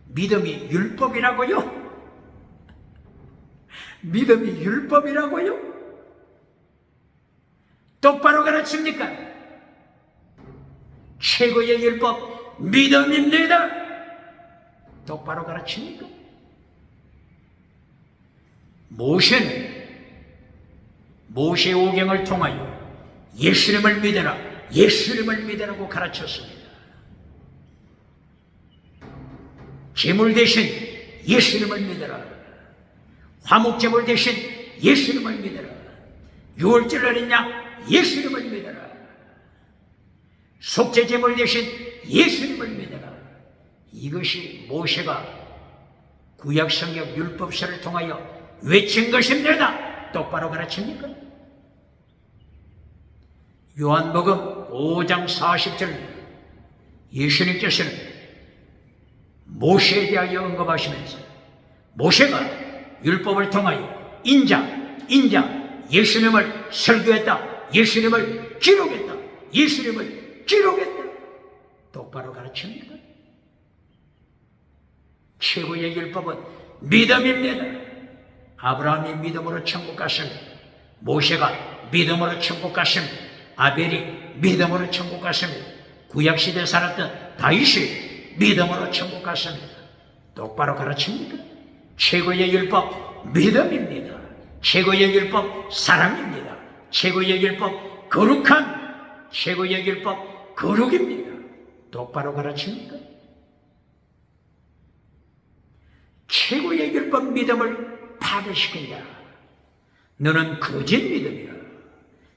A: 믿음이 율법이라고요? 믿음이 율법이라고요? 똑바로 가르칩니까? 최고의 율법 믿음입니다. 똑바로 가르칩니까? 모세는 모세 오경을 통하여 예수님을 믿어라, 예수님을 믿으라고 가르쳤습니다. 제물 대신 예수님을 믿어라, 화목제물 대신 예수님을 믿어라, 유월절을 했냐 예수님을 믿어라, 속죄제물 대신 예수님을 믿어라. 이것이 모세가 구약성경 율법서를 통하여 외친 것입니다. 똑바로 가르칩니까? 요한복음 5장 40절 예수님께서는 모세에 대하여 언급하시면서 모세가 율법을 통하여 인자 예수님을 설교했다, 예수님을 기록했다, 예수님을 기록했다. 똑바로 가르칩니까? 최고의 율법은 믿음입니다. 아브라함이 믿음으로 천국 갔습니다. 모세가 믿음으로 천국 갔습니다. 아벨이 믿음으로 천국 갔습니다. 구약시대에 살았던 다윗이 믿음으로 천국 갔습니다. 똑바로 가르칩니까? 최고의 율법 믿음입니다. 최고의 율법 사랑입니다. 최고의 율법 거룩한, 최고의 율법 거룩입니다. 똑바로 가르칩니까? 최고의 율법 믿음을 파괴시킨 자, 너는 거짓 믿음이라.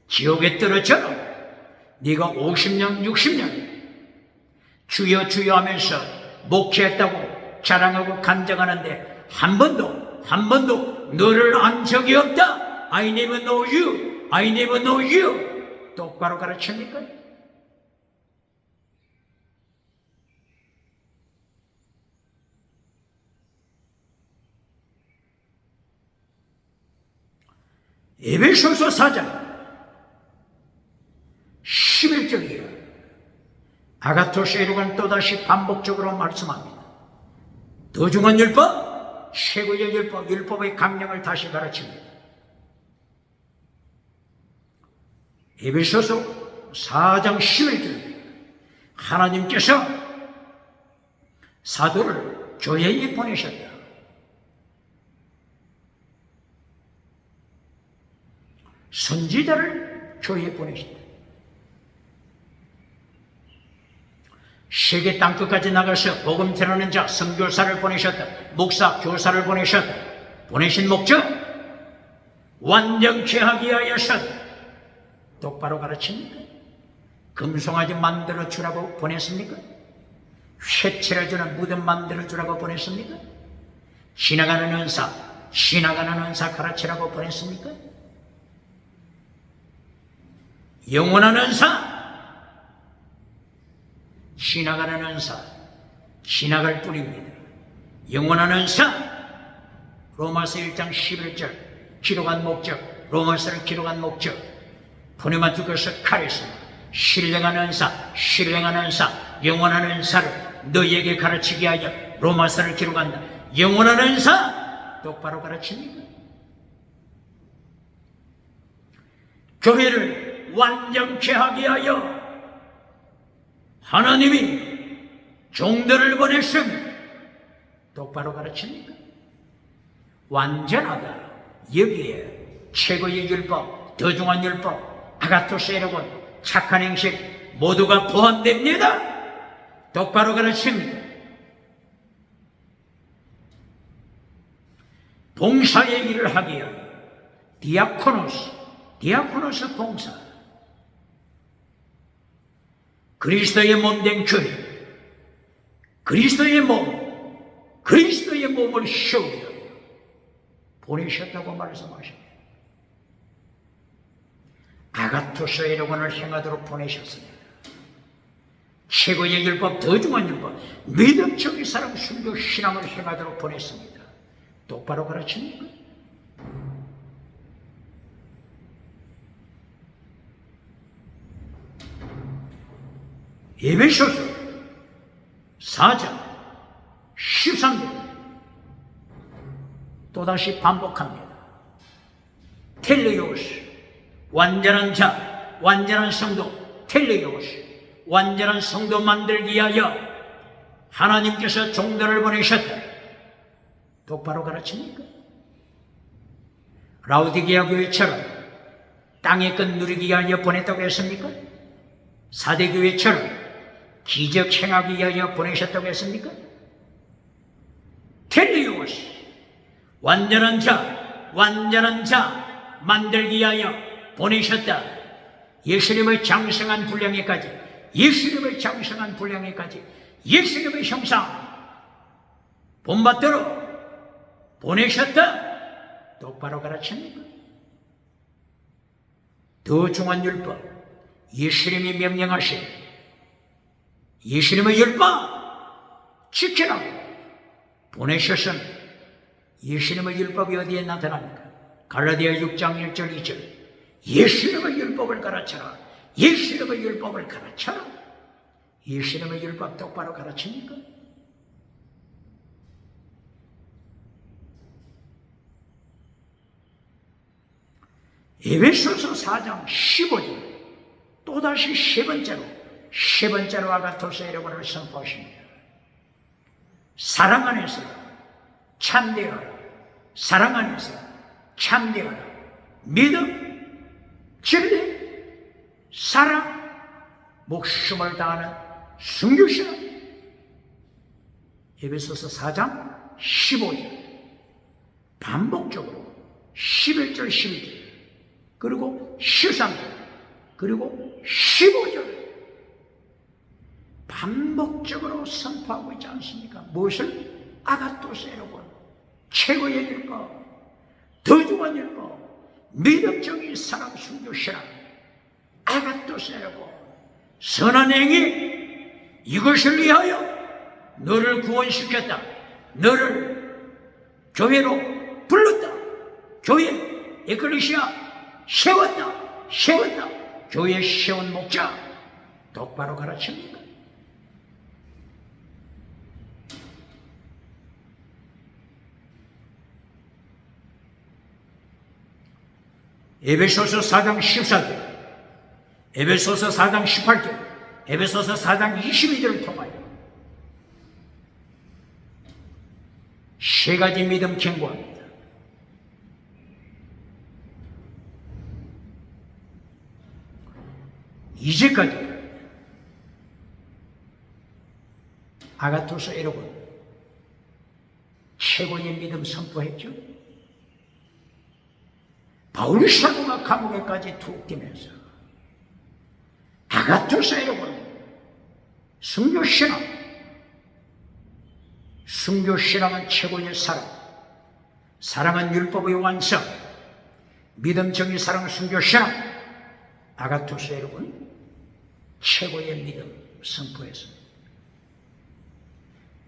A: 지옥에 떨어져라. 네가 50년 60년 주여 주여 하면서 목회했다고 자랑하고 간증하는데 한 번도 너를 안 적이 없다. I never know you. I never know you. 똑바로 가르칩니까? 에베소서 4장 11절이에요. 아가토스 에르곤 또다시 반복적으로 말씀합니다. 더 중한 율법, 최고의 율법, 율법의 강령을 다시 가르칩니다. 에베소서 4장 11절 하나님께서 사도를 교회에 보내셨다. 선지자를 교회에 보내셨다. 세계 땅끝까지 나가서 복음 전하는 자, 선교사를 보내셨다. 목사, 교사를 보내셨다. 보내신 목적 완전케 하기 위하여서. 똑바로 가르칩니까? 금송아지 만들어 주라고 보냈습니까? 쇠칠해 주는 무덤 만들어 주라고 보냈습니까? 지나가는 은사 가르치라고 보냈습니까? 영원한 은사, 지나가는 은사, 지나갈 뿐입니다. 영원한 은사, 로마서 1장 11절 기록한 목적, 로마서를 기록한 목적, 보내만 죽어서 칼에서 신령한 은사, 영원한 은사를 너희에게 가르치게 하여 로마서를 기록한다. 영원한 은사 똑바로 가르칩니까? 교회를 완전케 하게 하여 하나님이 종들을 보냈으면 똑바로 가르칩니까? 완전하다. 여기에 최고의 율법, 더중한 율법, 아가토스 에르곤, 착한 행실 모두가 포함됩니다. 똑바로 가르칩니다. 봉사의 일을 하기 위하여 디아코노스 봉사, 그리스도의 몸된 교회, 그리스도의 몸을 세우기 위하여 보내셨다고 말씀하십니다. 아가토스 에르곤을 행하도록 보내셨습니다. 최고의 율법, 더중한 율법, 믿음적인 사랑, 순교, 신앙을 행하도록 보냈습니다. 똑바로 가르칩니까? 에베소서 4장 13절 또다시 반복합니다. 텔레오스, 완전한 자, 완전한 성도, 텔레오스, 완전한 성도 만들기 위하여 하나님께서 종들을 보내셨다. 똑바로 가르칩니까? 라우디게아 교회처럼 땅의 것 누리기 위하여 보냈다고 했습니까? 사대교회처럼 기적 행하기 위하여 보내셨다고 했습니까? 텔레오스, 완전한 자 만들기 위하여 보내셨다. 예수님의 장성한 분량에까지, 예수님의 장성한 분량에까지, 예수님의 형상 본받도록 보내셨다. 똑바로 가르칩니까? 더 중한 율법, 예수님이 명령하신 예수님의 율법 지키라고 보내셨습니다. 예수님의 율법이 어디에 나타납니까? 갈라디아 6장 1절 2절 예수님의 율법을 가르쳐라. 예수님의 율법을 가르쳐라. 예수님의 율법 똑바로 가르칩니까? 에베소서 4장 15절 또다시 세 번째로 아가토스 에르곤을 선포하십니다. 사랑 안에서 참되어라. 사랑 안에서 참되어라. 믿음, 진리, 사랑, 목숨을 다하는 순교신앙. 에베소서 4장 15절 반복적으로 11절 12절 그리고 13절 그리고 15절 반복적으로 선포하고 있지 않습니까? 무엇을? 아가토스 에르곤, 최고의 율법, 더중한 율법, 믿음적인 사랑, 순교, 신앙. 아가토스 에르곤, 선한 행위, 이것을 위하여 너를 구원시켰다. 너를 교회로 불렀다. 교회, 에클레시아 세웠다. 교회 세운 목자 똑바로 가르칩니까? 에베소서 4장 14절, 에베소서 4장 18절, 에베소서 4장 22절을 통하여 세 가지 믿음 경고합니다. 이제까지 아가토스 에르곤 최고의 믿음 선포했죠. 바울 사도가 감옥에까지 툭 뛰면서 아가토스 에르곤 순교신앙은 최고의 사랑, 사랑은 율법의 완성, 믿음적인 사랑, 순교신앙. 아가토스 에르곤 최고의 믿음 선포했습니다.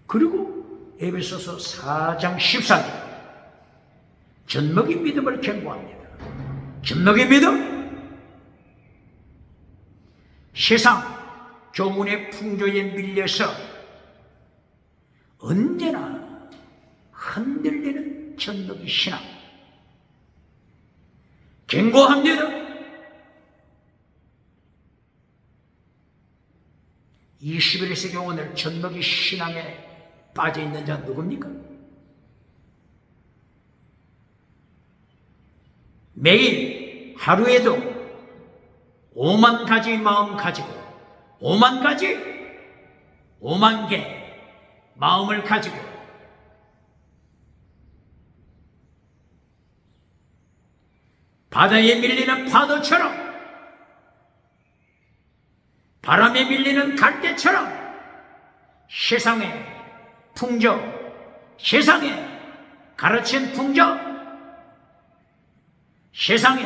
A: 그리고 에베소서 4장 14절 젖먹이 믿음을 경고합니다. 젖먹이 믿음, 세상 교문의 풍조에 밀려서 언제나 흔들리는 젖먹이 신앙 경고합니다. 21세기 오늘 젖먹이 신앙에 빠져있는 자 누굽니까? 매일 하루에도 5만 가지 마음 가지고 5만 가지 5만 개 마음을 가지고 바다에 밀리는 파도처럼 바람에 밀리는 갈대처럼 세상의 풍조, 세상에 가르친 풍조, 세상에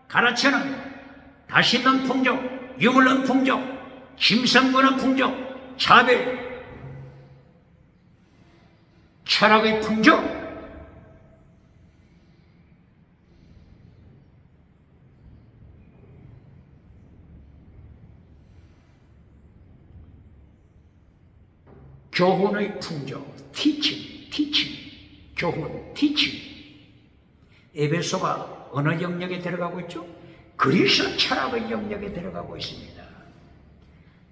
A: 가르치는 다시는 풍조, 유물론 풍조, 짐승구는 풍조, 차별, 철학의 풍조, 교훈의 풍조, 티칭, 교훈, 티칭. 에베소가 어느 영역에 들어가고 있죠? 그리스 철학의 영역에 들어가고 있습니다.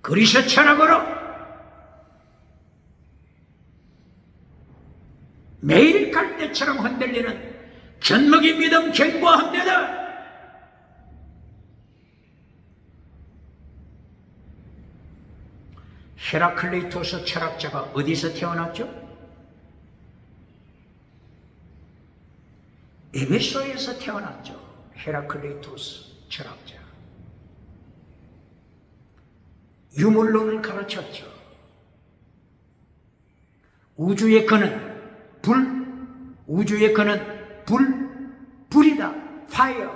A: 그리스 철학으로 매일 갈대처럼 흔들리는 젖먹이 믿음 견고합니다. 헤라클레이토스 철학자가 어디서 태어났죠? 에베소에서 태어났죠. 헤라클레이토스 철학자. 유물론을 가르쳤죠. 우주의 근은 우주의 근은 불이다. 파이어,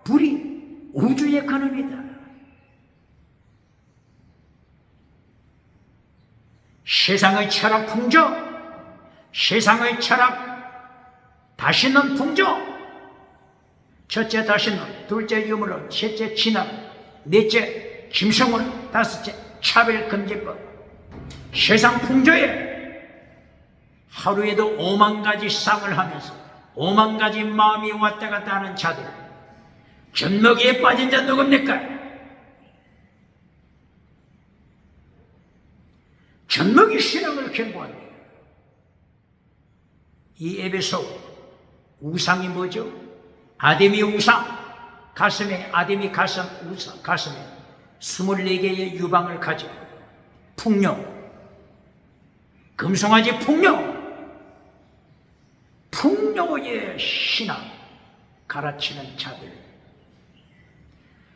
A: 불이 우주의 근원이다. 세상의 철학 풍조, 세상의 철학 다시는 풍조, 첫째 다시는, 둘째 유물론, 셋째 진학, 넷째 김성원, 다섯째 차별금지법. 세상 풍조에 하루에도 5만 가지 쌍을 하면서 5만 가지 마음이 왔다 갔다 하는 자들, 젖먹이에 빠진 자 누굽니까? 젖먹이 신앙을 견고합니다. 이 에베소 우상이 뭐죠? 아데미 우상, 가슴에 아데미 가슴 우상, 가슴에 24개의 유방을 가지고 풍요, 금송아지 풍요의 신앙 가르치는 자들,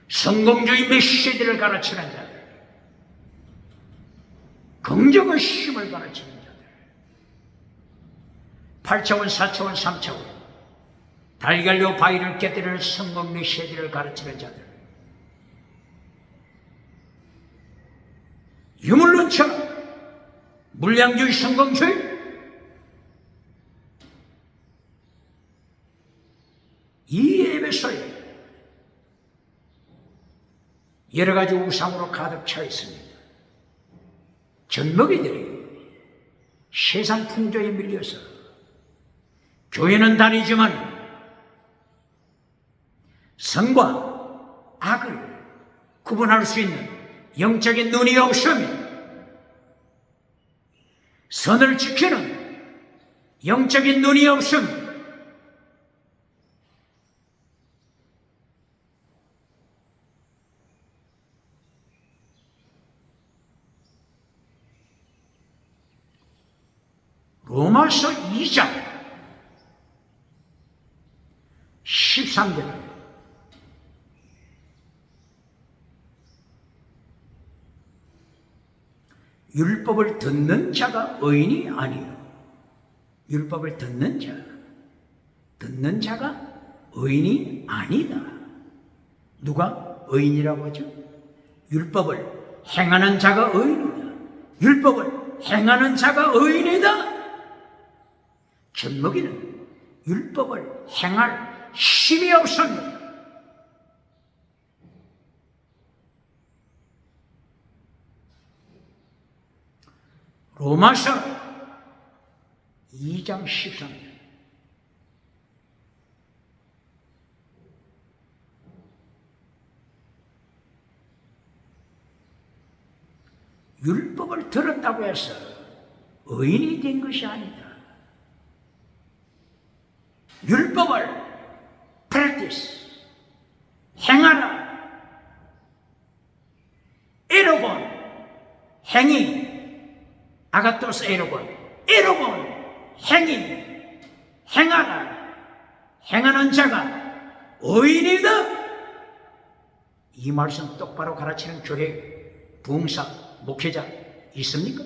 A: 성공주의 메시지를 가르치는 자들, 긍정의 힘을 가르치는 자들, 8차원, 4차원, 3차원, 달걀로 바위를 깨뜨리는 성공 메시지를 가르치는 자들, 유물론처럼 물량주의, 성공주의, 이 에베소에 여러 가지 우상으로 가득 차 있습니다. 젖먹이들이 세상 풍조에 밀려서 교회는 다니지만 선과 악을 구분할 수 있는 영적인 눈이 없으며 선을 지키는 영적인 눈이 없음, 로마서 2장 13절에 율법을 듣는 자가 의인이 아니요. 율법을 듣는 자가 의인이 아니다. 누가 의인이라고 하죠? 율법을 행하는 자가 의인이다. 율법을 행하는 자가 의인이다. 젖먹이는 율법을 행할 힘이 없습니다. 로마서 2장 13절. 율법을 들었다고 해서 의인이 된 것이 아니다. 율법을 practice, 행하라. 에로곤, 행위, 아가토스 에로곤, 에로곤, 행위, 행하라. 행하는 자가 의인이다. 이 말씀 똑바로 가르치는 교회, 부흥사, 목회자 있습니까?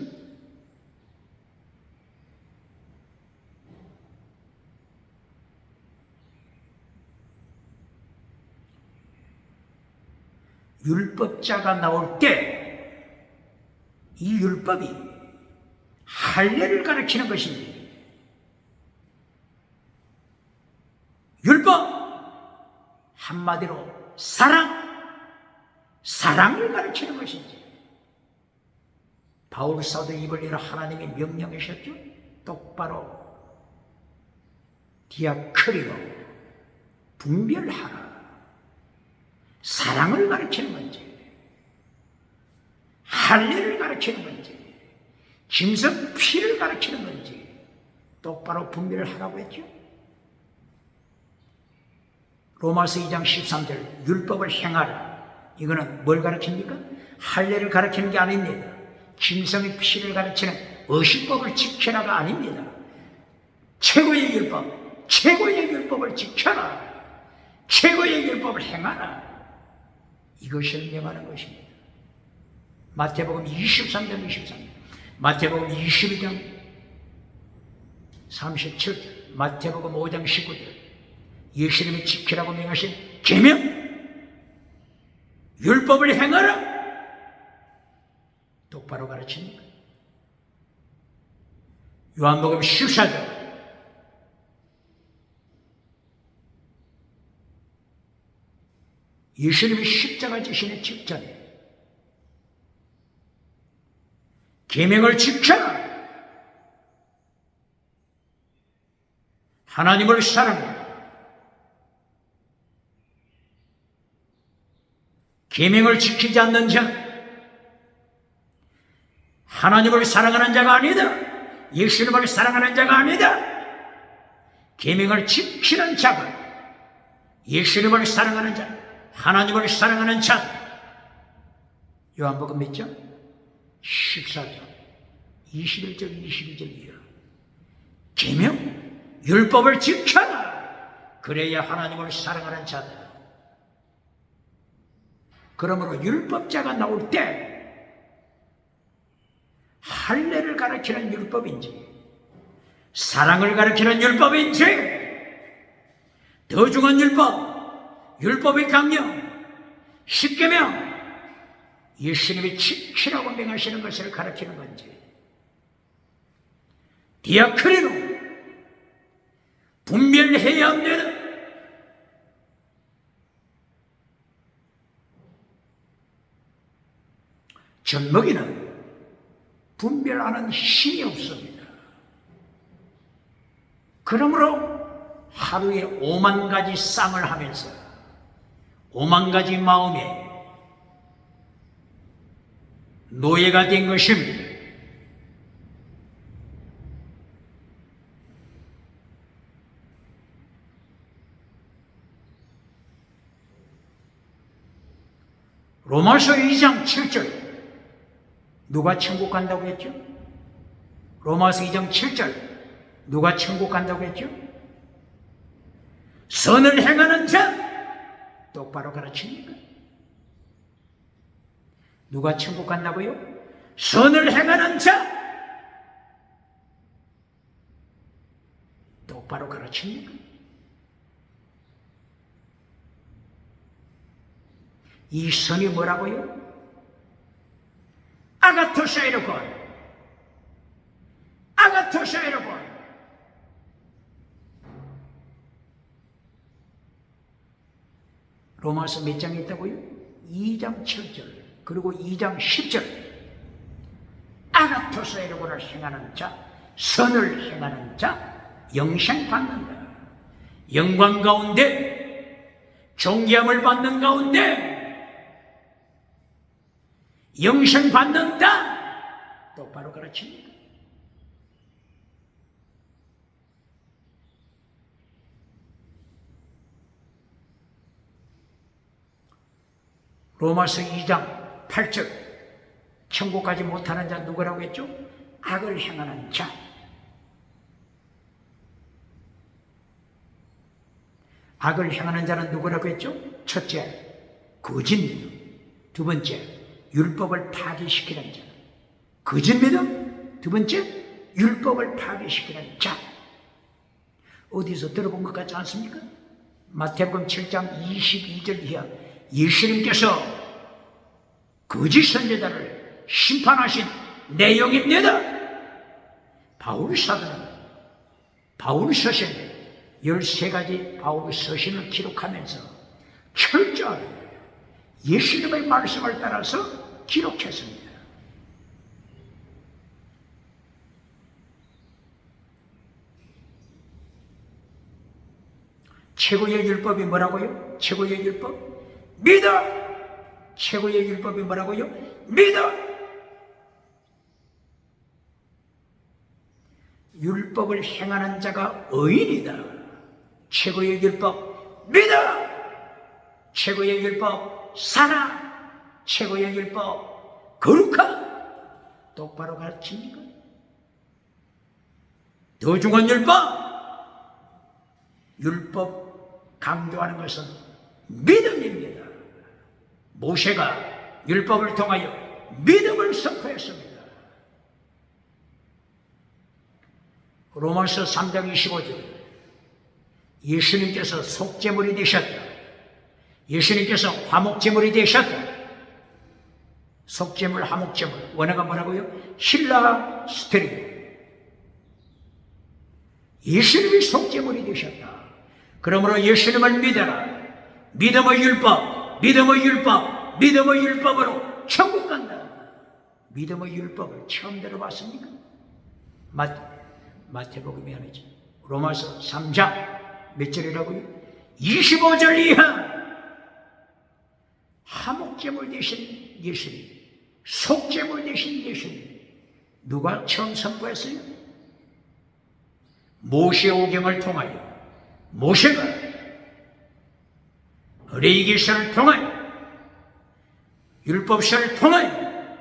A: 율법자가 나올 때 이 율법이 할례를 가르치는 것인지, 율법 한마디로 사랑을 가르치는 것인지, 바울 사도 입을 열어 하나님이 명령하셨죠. 똑바로 디아크리노, 분별하라. 사랑을 가르치는 건지, 할례를 가르치는 건지, 짐승 피를 가르치는 건지 똑바로 분별을 하라고 했죠. 로마서 2장 13절 율법을 행하라. 이거는 뭘 가르칩니까? 할례를 가르치는 게 아닙니다. 짐승의 피를 가르치는 의식법을 지켜라가 아닙니다. 최고의 율법을 지켜라. 최고의 율법을 행하라. 이것을 명하는 것입니다. 마태복음 23장, 마태복음 22장 37절, 마태복음 5장 19절, 예수님이 지키라고 명하신 계명, 율법을 행하라. 똑바로 가르칩니까? 요한복음 14장 예수님이 십자가 지시는 직전에 계명을 지켜라. 하나님을 사랑하라. 계명을 지키지 않는 자, 하나님을 사랑하는 자가 아니다. 예수님을 사랑하는 자가 아니다. 계명을 지키는 자가 예수님을 사랑하는 자, 하나님을 사랑하는 자. 요한복음 몇 장? 14장 21절 22절이요. 계명, 율법을 지켜라. 그래야 하나님을 사랑하는 자다. 그러므로 율법자가 나올 때 할례를 가르치는 율법인지, 사랑을 가르치는 율법인지, 더 중한 율법의 강령, 십계명, 예수님이 지키라고 명하시는 것을 가르치는 건지, 디아크리노, 분별해야 합니다. 젖먹이는 분별하는 힘이 없습니다. 그러므로 하루에 5만 가지 쌍을 하면서 5만 가지 마음에 노예가 된 것입니다. 로마서 2장 7절 누가 천국 간다고 했죠? 로마서 2장 7절 누가 천국 간다고 했죠? 선을 행하는 자 똑바로 가르칩니까? 누가 천국 간다고요? 선을 행하는 자 똑바로 가르칩니까? 이 선이 뭐라고요? 아가토사이로곤. 로마서 몇 장에 있다고요? 2장 7절 그리고 2장 10절. 아가토사이로곤을 행하는 자, 선을 행하는 자 영생 받는다. 영광 가운데, 존귀함을 받는 가운데 영생 받는다. 똑바로 가르칩니까? 로마서 2장 8절 천국 가지 못하는 자 누구라고 했죠? 악을 행하는 자. 악을 행하는 자는 누구라고 했죠? 첫째, 거짓 믿음. 두 번째, 율법을 파괴시키는 자. 거짓 믿음. 두 번째, 율법을 파괴시키는 자. 어디서 들어본 것 같지 않습니까? 마태복음 7장 22절 이하 예수님께서 거짓 선지자를 심판하신 내용입니다. 바울 사도는 바울 서신 13가지 바울 서신을 기록하면서 철저하게 예수님의 말씀을 따라서 기록했습니다. 최고의 율법이 뭐라고요? 최고의 율법? 믿어! 최고의 율법이 뭐라고요? 믿어! 율법을 행하는 자가 의인이다. 최고의 율법 믿어! 최고의 율법 살아! 최고의 율법 거룩하! 똑바로 가르칩니까? 더 중요한 율법 강조하는 것은 믿음입니다. 모세가 율법을 통하여 믿음을 선포했습니다. 로마서 3장 25절 예수님께서 속죄물이 되셨다. 예수님께서 화목제물이 되셨다. 속죄물, 화목제물 원어가 뭐라고요? 힐라 스테리오. 예수님이 속죄물이 되셨다. 그러므로 예수님을 믿어라. 믿음의 율법, 믿음의 율법, 믿음의 율법으로 천국 간다. 믿음의 율법을 처음 들어봤습니까? 마태복음이 아니죠. 로마서 3장 몇 절이라고요? 25절 이하. 화목제물 대신 예수님, 속죄물 대신 예수님. 누가 처음 선포했어요? 모세오경을 통하여 모세가 레위기서를 통하여 율법서를 통하여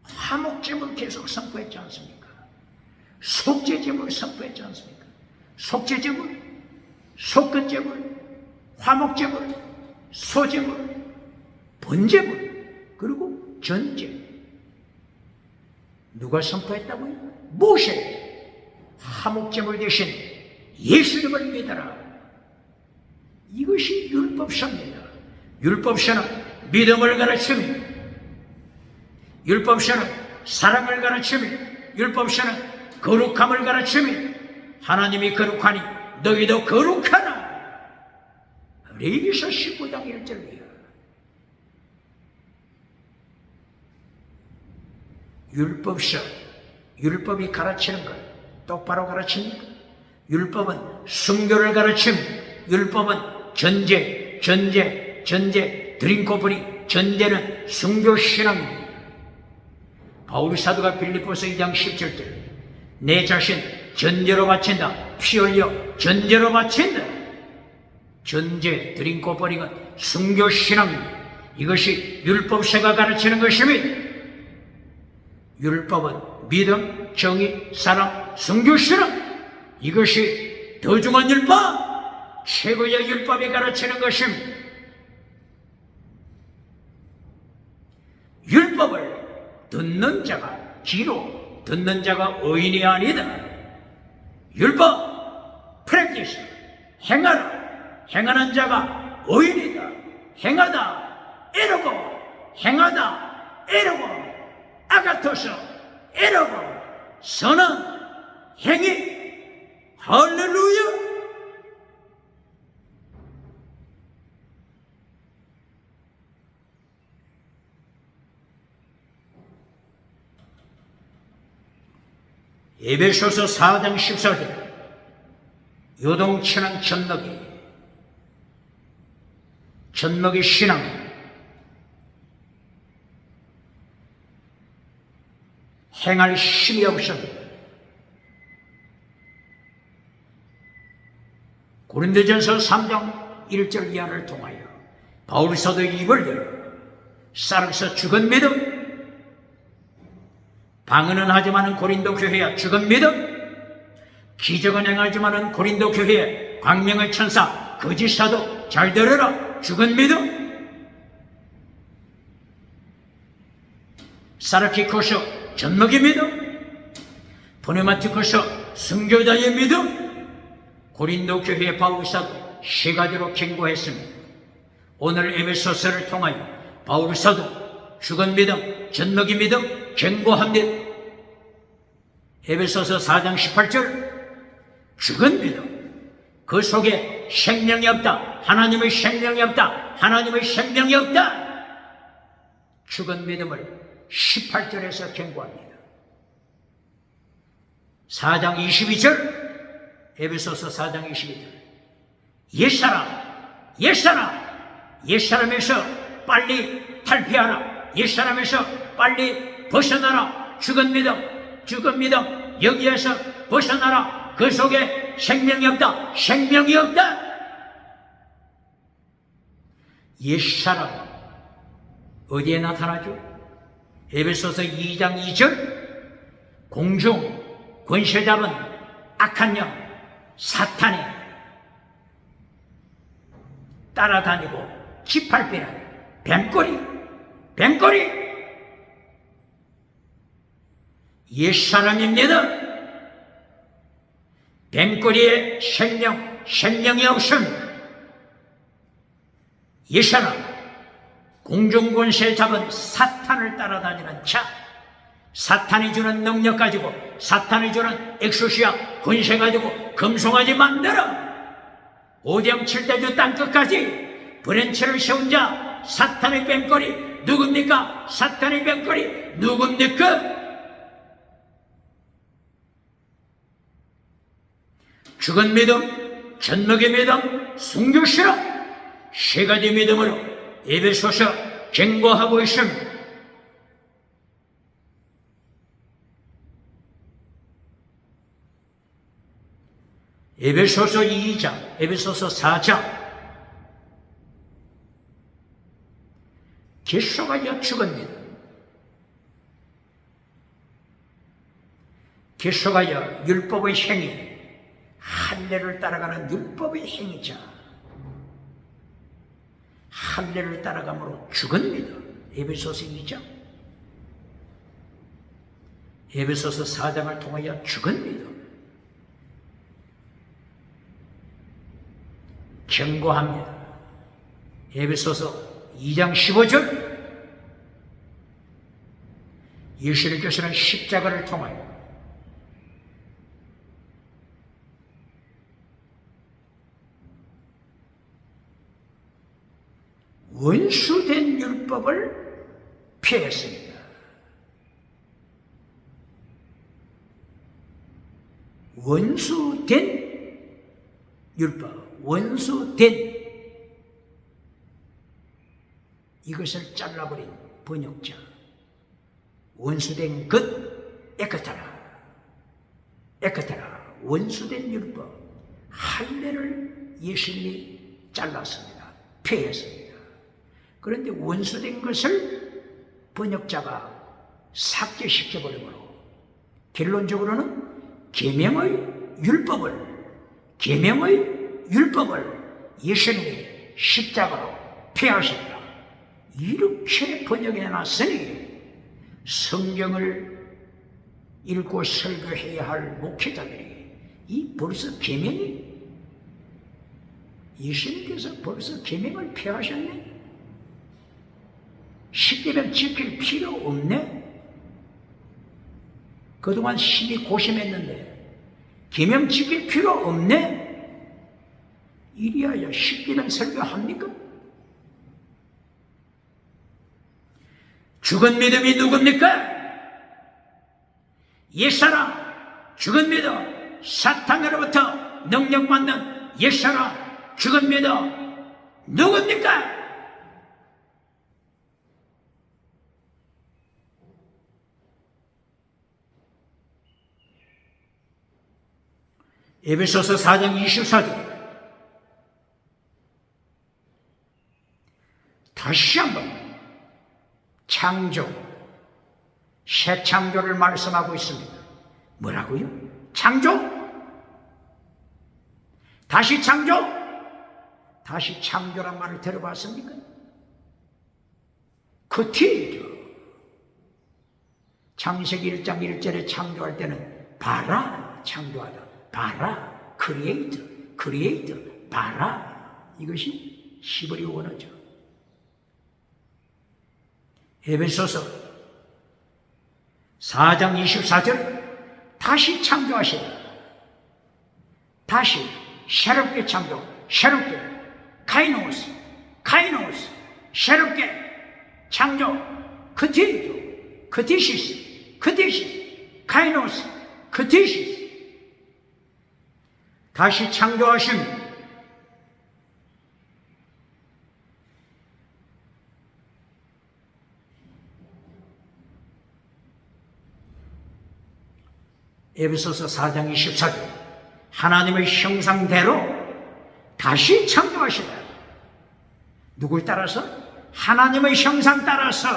A: 화목제물 계속 선포했지 않습니까? 속죄제물 선포했지 않습니까? 속죄제물, 속건제물, 화목제물, 소제물, 번제물, 그리고 전제. 누가 선포했다고요? 모세. 화목제물 대신 예수님을 믿어라. 이것이 율법서입니다. 율법서는 믿음을 가르치며, 율법서는 사랑을 가르치며, 율법서는 거룩함을 가르치며, 하나님이 거룩하니 너희도 거룩하라. 레위기서 19장 1절이야. 율법서, 율법이 가르치는 것 똑바로 가르칩니까? 율법은 순교를 가르침, 율법은 전제, 드림코프리, 전제는 순교신앙입니다. 바울 사도가 빌립보서 2장 17절 내 자신 전제로 바친다. 피 흘려 전제로 바친다. 전제, 드림코프리는 순교신앙입니다. 이것이 율법서가 가르치는 것입니다. 율법은 믿음, 정의, 사랑, 순교신앙. 이것이 더 중요한 율법, 최고의 율법이 가르치는 것입니다. 율법을 듣는 자가 기로, 듣는 자가 의인이 아니다. 율법, 프랙티스, 행하라. 행하는 자가 의인이다. 행하다, 이러고, 행하다, 이러고, 아가토스, 이러고, 선은 행위. 할렐루야! 에베소서 4장 14절 요동치는 젖먹이 신앙. 행할 힘이 없습니다. 고린도전서 3장 1절 이하를 통하여 바울 사도의 입을 열어 쌀에서 죽은 믿음, 방언은 하지만은 고린도 교회야 죽은 믿음, 기적은 행하지만은 고린도 교회에 광명의 천사 거짓 사도 잘 들어라 죽은 믿음, 사르키코스 젖먹이 믿음, 보네마티코스 순교자의 믿음, 고린도 교회의 바울 사도 세 가지로 경고했습니다. 오늘 에베소서를 통하여 바울 사도 죽은 믿음, 젖먹이 믿음 경고합니다. 에베소서 4장 18절 죽은 믿음, 그 속에 생명이 없다, 하나님의 생명이 없다, 하나님의 생명이 없다, 죽은 믿음을 18절에서 경고합니다. 4장 22절 에베소서 4장 22절 옛사람에서 빨리 탈피하라, 옛사람에서 빨리 벗어나라, 죽은 믿음 여기에서 벗어나라, 그 속에 생명이 없다, 생명이 없다. 옛사람 어디에 나타나죠? 에베소서 2장 2절 공중 권세 잡은 악한 영 사탄이 따라다니고 짓밟히는 뱀꼬리 옛사람입니다. 뱀꼬리에 생명이 없습니다. 옛사람 공중권세 잡은 사탄을 따라다니는 자, 사탄이 주는 능력 가지고, 사탄이 주는 엑소시아 권세 가지고 금송아지 만들어 오병 7대주 땅끝까지 브랜치를 세운 자, 사탄의 뱀꼬리 누굽니까? 사탄의 뱀꼬리 누굽니까? 죽은 믿음, 젖먹이 믿음, 순교실험 세 가지 믿음으로 에베소서 경고하고 있습니다. 에베소서 2장, 에베소서 4장 계속하여 죽은 믿음, 계속하여 율법의 행위, 할례를 따라가는 율법의 행위자, 할례를 따라감으로 죽은 믿음, 에베소서 2장, 에베소서 4장을 통하여 죽은 믿음 경고합니다. 에베소서 2장 15절 예수님께서는 십자가를 통하여 원수된 율법을 폐했습니다. 원수된 율법, 원수된 이것을 잘라버린 번역자, 원수된 것 에크타라, 원수된 율법, 할례를 예수님이 잘랐습니다. 폐했습니다. 그런데 원수된 것을 번역자가 삭제시켜버리므로 결론적으로는 계명의 율법을 예수님이 십자가로 폐하셨다. 이렇게 번역해놨으니 성경을 읽고 설교해야 할 목회자들이 이 벌써 계명이 예수님께서 벌써 계명을 폐하셨네. 십계명 지킬 필요 없네. 그동안 심히 고심했는데 계명 지킬 필요 없네. 이리하여 십계명 설교합니까? 죽은 믿음이 누굽니까? 옛사람, 죽은 믿음, 사탄으로부터 능력받는 옛사람, 죽은 믿음 누굽니까? 에베소서 4장 24절. 다시 한번 창조, 새 창조를 말씀하고 있습니다. 뭐라고요? 창조? 다시 창조? 다시 창조란 말을 들어봤습니까? 그 뒤죠. 창세기 1장 1절에 창조할 때는 봐라, 창조하다. 봐라, 크리에이터, 봐라. 이것이 히브리 원어죠. 에베소서 4장 24절 다시 창조하시라. 다시 새롭게 창조, 새롭게 카이노스, 새롭게 창조, 크티시스, 카이노스, 크티시스. 다시 창조하심. 에베소서 4장 24절 하나님의 형상대로 다시 창조하시라. 누굴 따라서? 하나님의 형상 따라서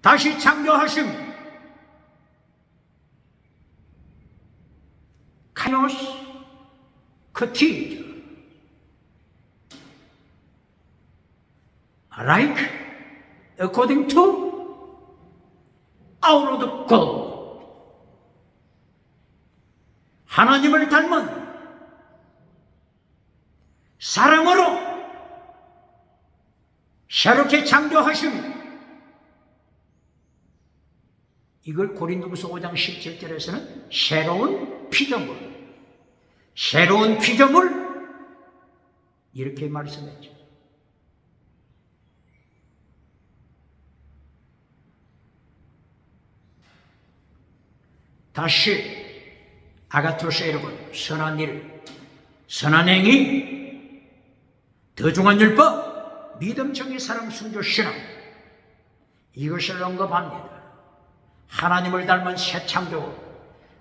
A: 다시 창조하심. 카이노스 크티죠. Like according to out of the God. 하나님을 닮은 사람으로 새롭게 창조하심. 이걸 고린도후서 5장 17절에서는 새로운 피조물 이렇게 말씀했죠. 다시 아가토스 여러분, 선한 일, 선한 행위, 더 중한 율법, 믿음, 정의, 사랑, 순교, 신앙 이것을 언급합니다. 하나님을 닮은 새 창조,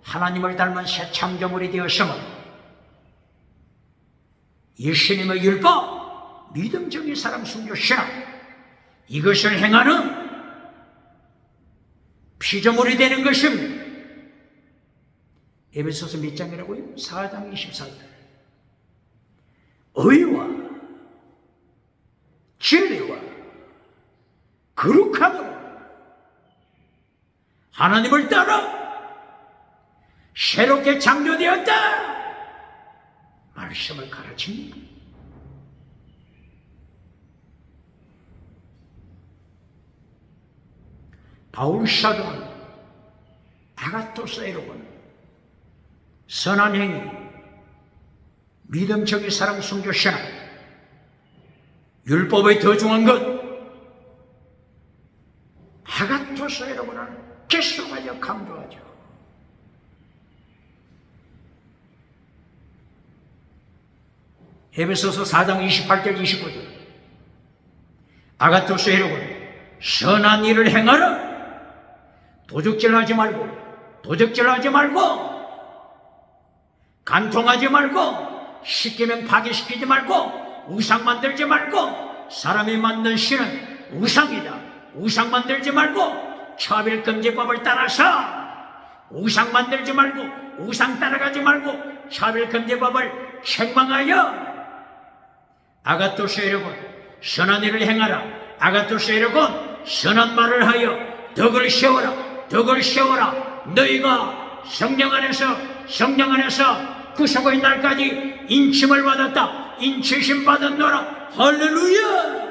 A: 하나님을 닮은 새 창조물이 되었음은 예수님의 율법, 믿음, 정의, 사랑, 순교, 신앙 이것을 행하는 피조물이 되는 것입니다. 에베소서 몇 장이라고요? 4장 24절. 의와 진리와 거룩함으로 하나님을 따라 새롭게 창조되었다. 말씀을 가르칩니다. 바울 사도는 아가토스 여러분 선한 행위, 믿음, 정의, 사랑, 순교, 신앙 율법의 더 중한 것 아가토스 여러분을 계속하여 강조하죠. 에베소서 4장 28절 29절 아가토스 여러분 선한 일을 행하라. 도적질하지 말고 간통하지 말고 십계명 파괴시키지 말고 우상 만들지 말고 사람이 만든 신은 우상이다. 우상 만들지 말고 차별금지법을 따라서 우상 만들지 말고 우상 따라가지 말고 차별금지법을 책망하여 아가토스 여러분 선한 일을 행하라. 아가토스 여러분 선한 말을 하여 덕을 세워라. 너희가 성령 안에서 구속의 날까지 인침을 받았다. 인치심 받았노라. 할렐루야.